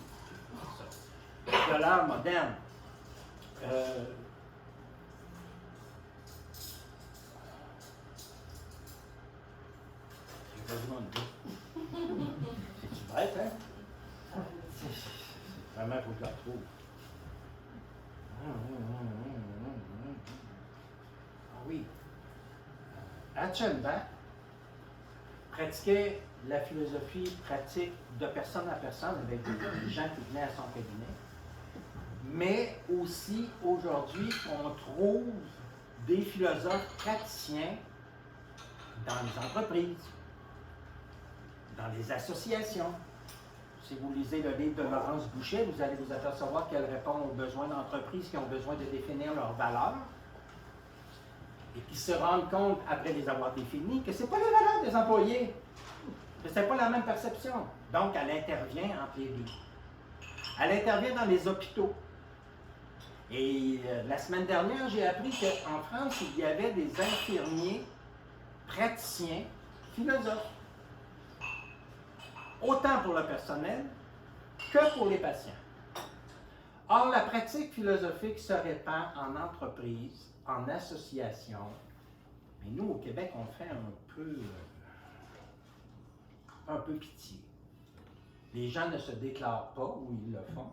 S2: de l'art moderne. J'ai besoin de vous. C'est-tu bête, hein? C'est vraiment faut que je la retrouve. Ah oui. Achenbach pratiquait la philosophie pratique de personne à personne avec des gens qui venaient à son cabinet. Mais aussi, aujourd'hui, on trouve des philosophes praticiens dans les entreprises, dans les associations. Si vous lisez le livre de Laurence Boucher, vous allez vous apercevoir qu'elle répond aux besoins d'entreprises qui ont besoin de définir leurs valeurs. et qui se rendent compte, après les avoir définis, que ce n'est pas les valeurs des employés, que ce n'est pas la même perception. Donc, elle intervient entre les deux. Elle intervient dans les hôpitaux. Et la semaine dernière, j'ai appris qu'en France, il y avait des infirmiers, praticiens, philosophes. Autant pour le personnel que pour les patients. Or, la pratique philosophique se répand en entreprise, en association. Mais nous, au Québec, on fait un peu pitié. Les gens ne se déclarent pas où ils le font.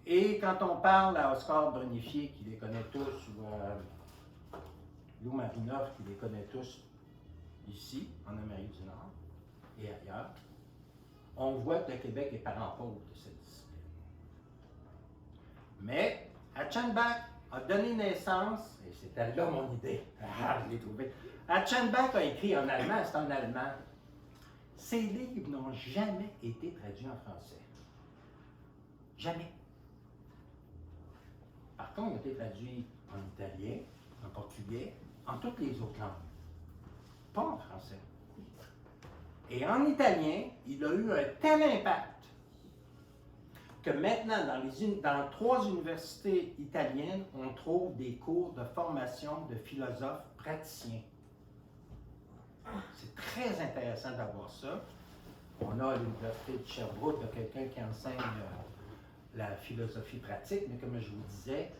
S2: Et quand on parle à Oscar Brenifier, qui les connaît tous, ou à Lou Marinov, qui les connaît tous ici, en Amérique du Nord et ailleurs, on voit que le Québec est parent pauvre de cette discipline. Mais Achenbach a donné naissance, et c'était là mon idée, je l'ai trouvé. Achenbach a écrit en allemand, c'est en allemand. Ses livres n'ont jamais été traduits en français. Jamais. Par contre, ils ont été traduits en italien, en portugais, en toutes les autres langues. Pas en français. Et en italien, il a eu un tel impact que maintenant, dans 3 universités italiennes, on trouve des cours de formation de philosophes praticiens. C'est très intéressant d'avoir ça. On a à l'université de Sherbrooke quelqu'un qui enseigne la philosophie pratique, mais comme je vous disais,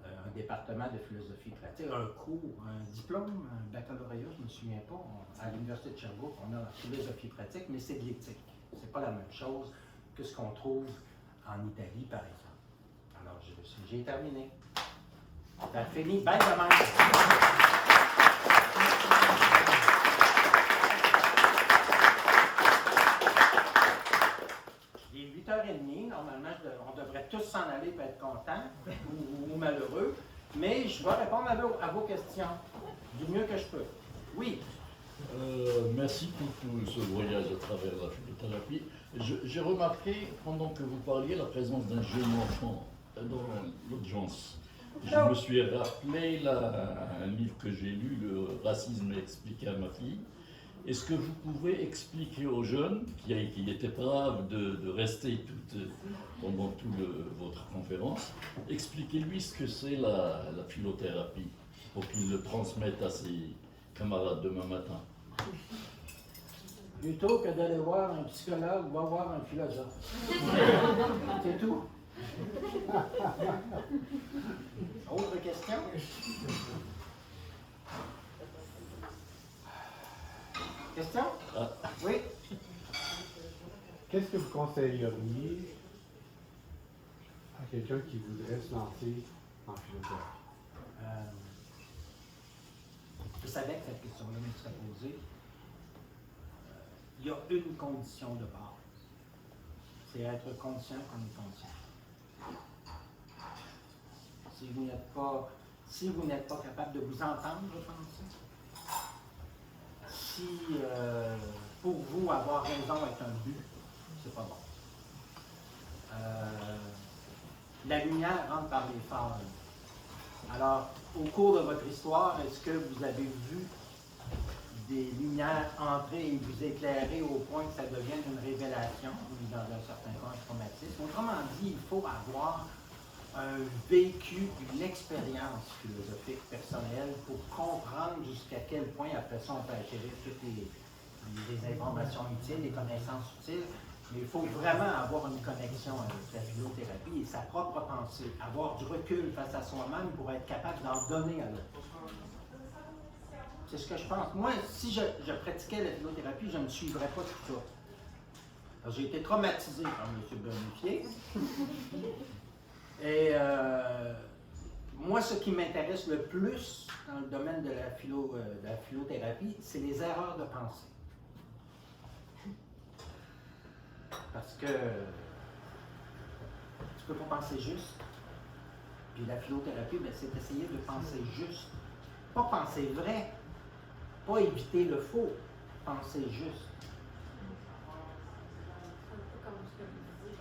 S2: un département de philosophie pratique, un cours, un diplôme, un baccalauréat, je ne me souviens pas, à l'université de Sherbrooke, on a la philosophie pratique, mais c'est de l'éthique. C'est pas la même chose que ce qu'on trouve en Italie, par exemple. Alors, j'ai terminé. T'as fini, belle demande. Il est 8h30, normalement, on devrait tous s'en aller pour être contents ou malheureux, mais je vais répondre à vos questions du mieux que je peux. Oui.
S5: Merci pour tout ce voyage à travers la philothérapie. J'ai remarqué, pendant que vous parliez, la présence d'un jeune enfant dans l'audience. Je me suis rappelé un livre que j'ai lu, Le racisme expliqué à ma fille. Est-ce que vous pouvez expliquer aux jeunes, qui étaient braves de rester pendant toute votre conférence, expliquez-lui ce que c'est la philothérapie, pour qu'il le transmette à ses camarades demain matin?
S2: Plutôt que d'aller voir un psychologue, va voir un philosophe. C'est tout. Autre question? Question? Oui?
S3: Qu'est-ce que vous conseilleriez à quelqu'un qui voudrait se lancer en philosophie?
S2: Je savais que cette question-là me serait posée. Il y a une condition de base. C'est être conscient qu'on est conscient. Si vous n'êtes pas capable de vous entendre penser, si pour vous avoir raison est un but, c'est pas bon. La lumière rentre par les failles. Alors, au cours de votre histoire, est-ce que vous avez vu des lumières entrer et vous éclairer au point que ça devienne une révélation, ou dans un certain cas un traumatisme? Autrement dit, il faut avoir un vécu, une expérience philosophique personnelle pour comprendre jusqu'à quel point, après ça, on peut acquérir toutes les informations utiles, les connaissances utiles. Mais il faut vraiment avoir une connexion avec la philothérapie et sa propre pensée, avoir du recul face à soi-même pour être capable d'en donner à l'autre. C'est ce que je pense. Moi, si je pratiquais la philothérapie, je ne suivrais pas tout ça. J'ai été traumatisé par M. Bonifier. Et moi, ce qui m'intéresse le plus dans le domaine de la philothérapie, c'est les erreurs de pensée. Parce que tu ne peux pas penser juste. Puis la philothérapie, c'est essayer de penser juste. Pas penser vrai. Pas éviter le faux. Penser juste.
S4: Un peu comme ce que vous disiez,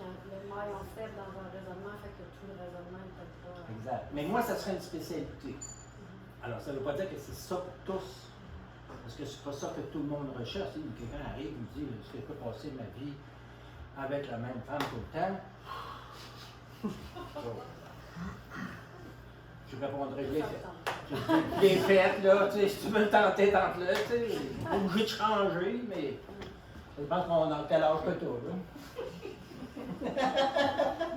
S4: le maître en fait dans un raisonnement, fait que tout le raisonnement n'est peut-être pas.
S2: Exact. Mais moi, ça serait une spécialité. Alors, ça ne veut pas dire que c'est ça pour tous. Parce que c'est pas ça que tout le monde recherche. Si quelqu'un arrive et me dit est-ce que je peux passer ma vie avec la même femme tout le temps? Je répondrais bien fait. Bien fait, là, tu sais, si tu veux le tenter, tente-le, tu sais. Pas obligé de changer, mais je pense qu'on a quel âge que toi, là.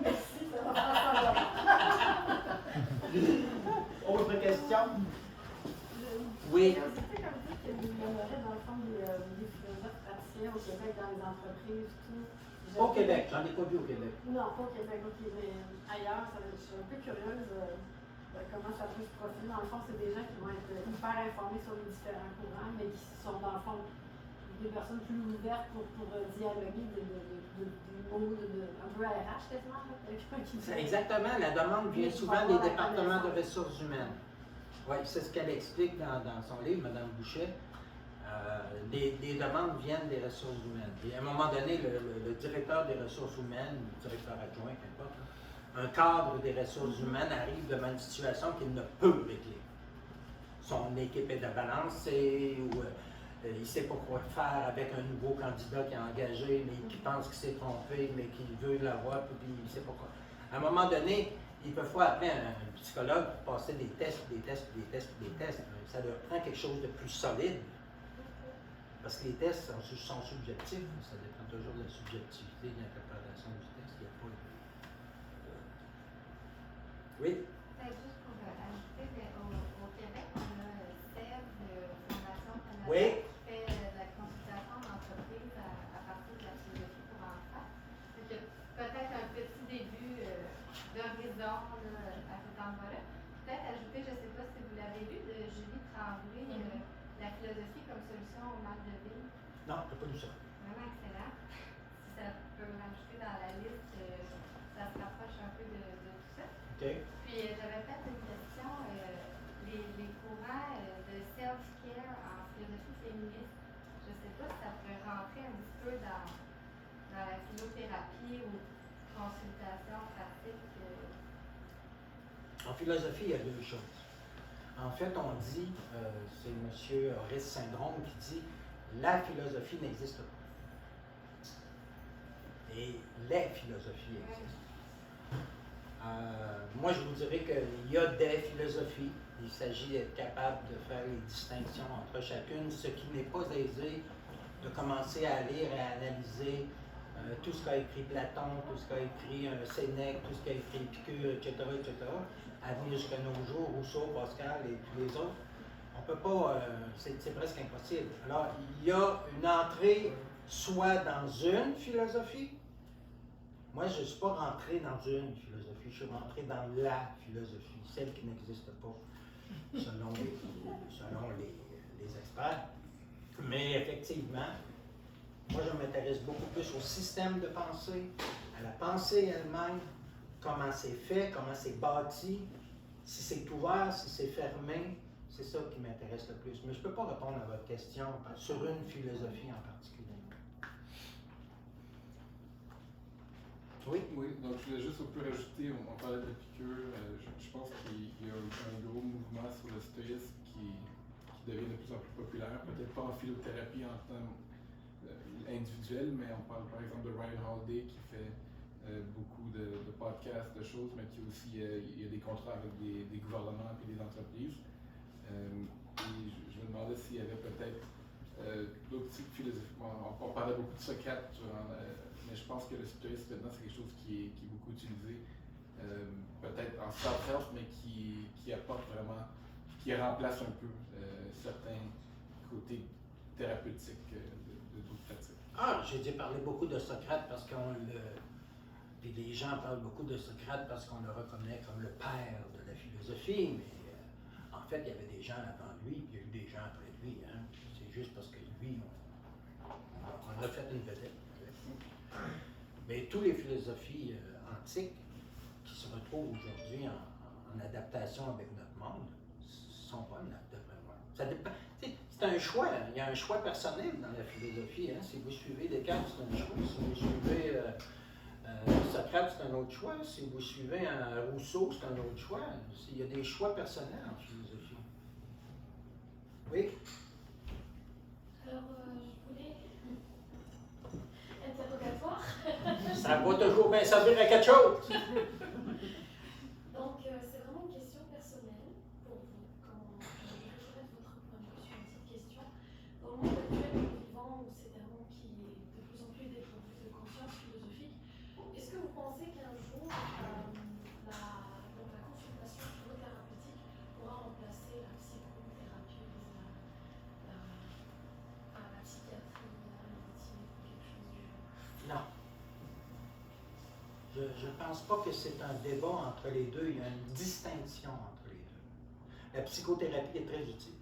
S4: Merci, ça va faire
S2: Autre question? Oui.
S4: C'est comme ça qu'il y aurait dans le fond des philosophes praticiens au Québec, dans les entreprises, tout.
S2: Au Québec, j'en ai pas vu au Québec.
S4: Non, pas au Québec, ok, mais ailleurs, je suis un peu curieuse de comment ça peut se profiler. Dans le fond, c'est des gens qui vont être hyper informés sur les différents courants, mais qui sont dans le fond des personnes plus ouvertes pour dialoguer de mots, un peu RH quasiment, quelqu'un qui
S2: C'est exactement, la demande vient souvent des départements de ressources humaines. Oui, c'est ce qu'elle explique dans son livre, Mme Boucher. Les demandes viennent des ressources humaines. Et à un moment donné, le directeur des ressources humaines, le directeur adjoint, qu'importe, un cadre des ressources humaines arrive devant une situation qu'il ne peut régler. Son équipe est débalancée, ou il ne sait pas quoi faire avec un nouveau candidat qui est engagé, mais qui pense qu'il s'est trompé, mais qui veut l'avoir, puis il ne sait pas quoi. À un moment donné, ils peuvent faire appeler un psychologue pour passer des tests. Ça leur prend quelque chose de plus solide. Parce que les tests sont subjectifs, ça dépend toujours de la subjectivité de l'interprétation du texte. Il n'y a pas Oui?
S6: Juste pour ajouter, au Québec, on a SEV, Fondation Canada,
S2: Oui.
S6: qui fait de la consultation d'entreprise à partir de la philosophie pour enfants. Donc, peut-être un petit début d'horizon à cet endroit-là. Peut-être ajouter, je ne sais pas si vous l'avez lu, de Julie Tremblay, la philosophie comme solution au mal de vie.
S2: Non, je n'ai pas lu ça.
S6: Vraiment excellent. Si ça peut rajouter dans la liste, ça se rapproche un peu de tout ça.
S2: OK.
S6: Puis j'avais fait une question, les courants de self-care en philosophie féministe, je ne sais pas si ça pourrait rentrer un petit peu dans la philothérapie ou consultation pratique.
S2: En philosophie, il y a deux choses. En fait, on dit, c'est M. Horace Syndrome qui dit la philosophie n'existe pas. Et les philosophies existent. Moi, je vous dirais qu'il y a des philosophies. Il s'agit d'être capable de faire les distinctions entre chacune, ce qui n'est pas aisé de commencer à lire et à analyser tout ce qu'a écrit Platon, tout ce qu'a écrit Sénèque, tout ce qu'a écrit Épicure, etc., à venir jusqu'à nos jours, Rousseau, Pascal et tous les autres. On ne peut pas, c'est presque impossible. Alors, il y a une entrée soit dans une philosophie. Moi, je ne suis pas rentré dans une philosophie, je suis rentré dans la philosophie, celle qui n'existe pas, selon les experts. Mais effectivement, moi, je m'intéresse beaucoup plus au système de pensée, à la pensée elle-même, comment c'est fait, comment c'est bâti, si c'est ouvert, si c'est fermé, c'est ça qui m'intéresse le plus. Mais je ne peux pas répondre à votre question sur une philosophie en particulier. Oui?
S7: Oui, donc je voulais juste un peu rajouter, on parlait d'Épicure, je pense qu'il y a un gros mouvement sur le stoïsme qui devient de plus en plus populaire, peut-être pas en philothérapie en tant individuel, mais on parle par exemple de Ryan Holiday qui fait beaucoup de podcasts, de choses, mais qui aussi il y a des contrats avec des gouvernements et des entreprises. Et je me demandais s'il y avait peut-être d'autres types de philosophies. On parlait beaucoup de Socrate, mais je pense que le stoïsme maintenant c'est quelque chose qui est beaucoup utilisé, peut-être en self-help, mais qui apporte vraiment, qui remplace un peu certains côtés thérapeutiques de d'autres pratiques.
S2: Ah, j'ai dit parler beaucoup de Socrate parce puis les gens parlent beaucoup de Socrate parce qu'on le reconnaît comme le père de la philosophie, mais en fait, il y avait des gens avant lui, puis il y a eu des gens après lui. Hein. C'est juste parce que lui, on a fait une vedette. Mais toutes les philosophies antiques qui se retrouvent aujourd'hui en adaptation avec notre monde ne sont pas d'après moi. Ça dépend. C'est un choix. Il y a un choix personnel dans la philosophie. Hein. Si vous suivez Descartes, c'est un choix. Si vous suivez Socrate, c'est un autre choix. Si vous suivez un Rousseau, c'est un autre choix. Il y a des choix personnels en philosophie. Oui?
S8: Alors, je voulais. Interrogatoire.
S2: Ça va toujours bien servir à quelque chose.
S8: Donc, c'est vraiment une question personnelle pour vous. Comment je voudrais connaître votre point de vue sur une petite question. Dans le monde actuel que nous vivons, où c'est un monde qui est de plus en plus dépourvu de conscience philosophique, est-ce que vous pensez qu'un jour, la consultation philothérapeutique pourra remplacer la psychothérapie, la psychiatrie analytique ou quelque chose du genre?
S2: Non. Je ne pense pas que c'est un débat entre les deux. Il y a une distinction entre les deux. La psychothérapie est très utile.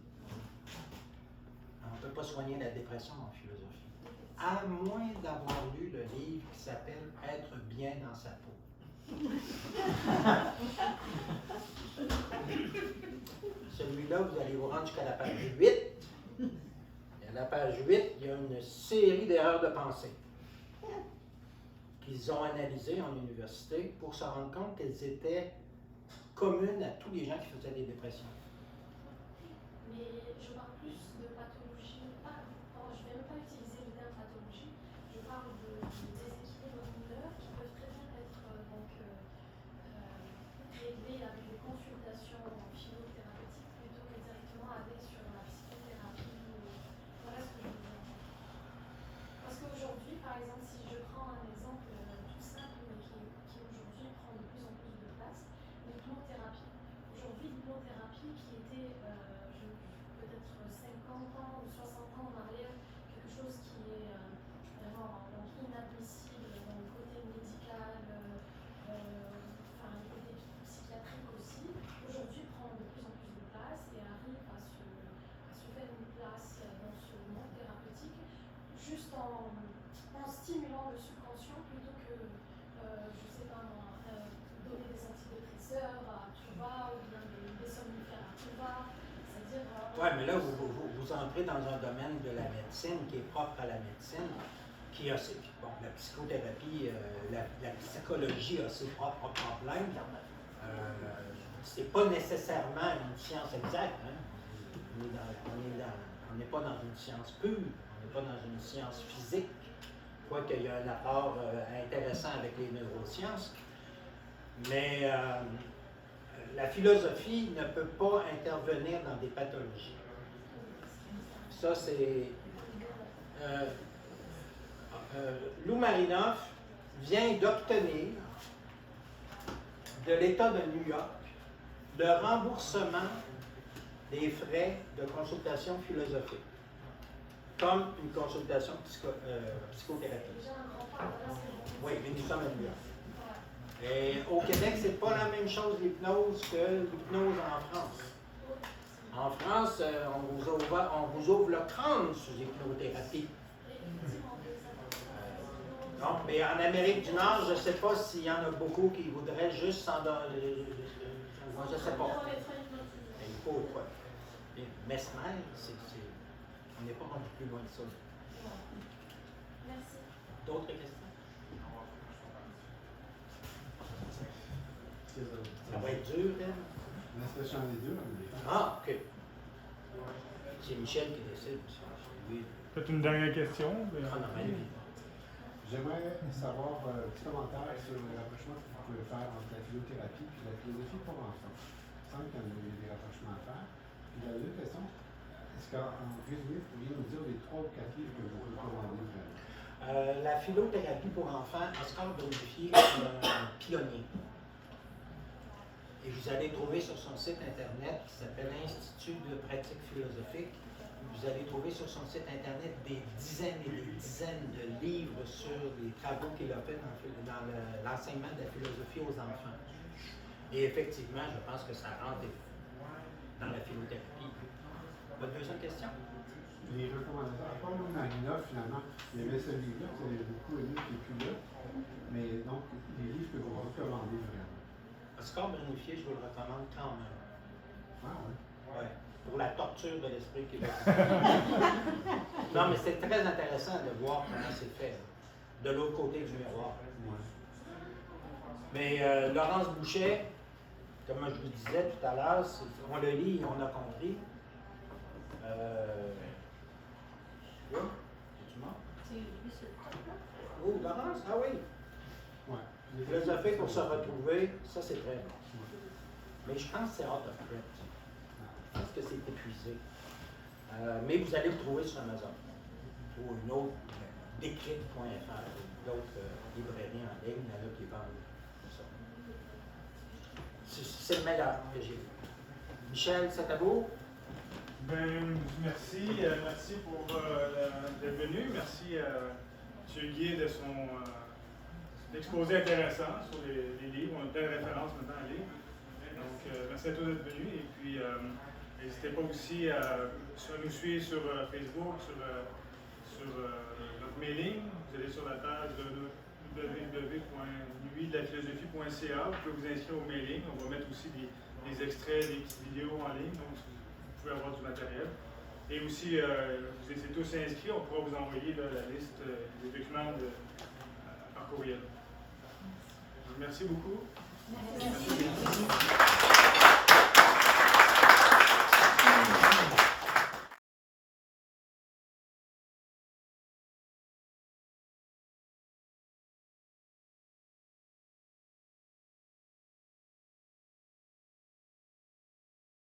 S2: On ne peut pas soigner la dépression en philosophie. À moins d'avoir lu le livre qui s'appelle « Être bien dans sa peau ». Celui-là, vous allez vous rendre jusqu'à la page 8. Et à la page 8, il y a une série d'erreurs de pensée qu'ils ont analysées en université pour se rendre compte qu'elles étaient communes à tous les gens qui faisaient des dépressions.
S8: Mais je parle plus de pathologie. Je ne vais même pas utiliser le terme pathologie. Je parle des déséquilibres mineurs qui peuvent très bien être réglés avec des consultations philothérapeutiques plutôt que directement aller sur la psychothérapie. Voilà ce que je veux dire. Parce qu'aujourd'hui, par exemple, si je prends un exemple tout simple, mais qui aujourd'hui prend de plus en plus de place, l'hypnothérapie. Aujourd'hui, l'hypnothérapie qui était peut-être 50 ans ou 60 ans en arrière, quelque chose qui est vraiment inadmissible dans le côté médical, le côté psychiatrique aussi, aujourd'hui prend de plus en plus de place et arrive à se faire une place dans ce monde thérapeutique, juste en stimulant le subconscient plutôt que, je ne sais pas moi, donner des antidépresseurs à tout va ou bien des somnifères à tout va. C'est-à-dire.
S2: Oui, mais là, vous entrez dans un domaine de la médecine qui est propre à la médecine, qui a la psychothérapie, la psychologie a ses propres problèmes. C'est pas nécessairement une science exacte. Hein. On n'est pas dans une science pure, on n'est pas dans une science physique, quoique il y a un apport intéressant avec les neurosciences. Mais la philosophie ne peut pas intervenir dans des pathologies. Ça, c'est... Lou Marinoff vient d'obtenir de l'État de New York le remboursement des frais de consultation philosophique, comme une consultation psychothérapeutique. Oui, mais nous sommes à New York. Et au Québec, c'est pas la même chose l'hypnose que l'hypnose en France. En France, on vous ouvre le crâne sous l'hypnothérapie. Non, mais en Amérique du Nord, je ne sais pas s'il y en a beaucoup qui voudraient juste s'en donner. Je ne sais pas. Mais il faut quoi? Mesmer, on n'est pas rendu plus loin de ça.
S8: Merci.
S2: D'autres questions? Ça va être dur, hein?
S3: La situation des deux.
S2: Ah, OK. C'est Michel qui décide. Oui.
S1: Peut-être une dernière question?
S3: J'aimerais savoir un petit commentaire sur le rapprochement que vous pouvez faire entre la philothérapie et la philosophie pour enfants. Il semble qu'il y a des rapprochements à faire. Puis la deuxième question, est-ce qu'en résumé, vous pourriez nous dire les 3 ou 4 livres que vous recommandez vraiment?
S2: La philothérapie pour enfants, Oscar Brunifier est un pionnier. Et vous allez trouver sur son site internet qui s'appelle Institut de pratique philosophique, vous allez trouver sur son site internet des dizaines et des dizaines de livres sur les travaux qu'il a fait dans l'enseignement de la philosophie aux enfants. Et effectivement, je pense que ça rentre dans la philothérapie. Votre deuxième question?
S3: Les recommandations. À part Lou Marinoff, finalement, il y avait ce livre-là que vous avez beaucoup aimé qui n'est plus là. Mais donc, les livres que vous recommandez vraiment.
S2: Oscar Brunifier, je vous le recommande quand même.
S3: Ah oui?
S2: Oui. Pour la torture de l'esprit québécois. Non, mais c'est très intéressant de voir comment c'est fait, de l'autre côté du miroir.
S3: Ouais.
S2: Mais Laurence Boucher, comme je vous disais tout à l'heure, on le lit et on a compris. Oui, tu m'as?
S4: C'est lui, c'est le top, là.
S2: Oh, Laurence, ah oui.
S3: Ouais.
S2: Philosophie pour se retrouver, ça c'est très bon. Mais je pense que c'est out of print. Je pense que c'est épuisé. Mais vous allez le trouver sur Amazon ou une autre, déclic.fr ou d'autres librairies en ligne, là qui vendent ça. C'est le meilleur que j'ai vu. Michel, c'est à vous?
S1: Ben, merci. Merci pour d'être venu. Merci à M. Guy de son exposé intéressant sur les livres. On a plein de références maintenant à lire. Donc, merci à tous d'être venus. Et puis, n'hésitez pas aussi à nous suivre sur Facebook, sur notre mailing. Vous allez sur la page www.nuitdelaphilosophie.ca. Vous pouvez vous inscrire au mailing. On va mettre aussi des extraits, des petites vidéos en ligne. Donc, vous pouvez avoir du matériel. Et aussi, vous étiez tous inscrits, on pourra vous envoyer là, la liste des documents par courriel. Merci beaucoup.
S4: Merci.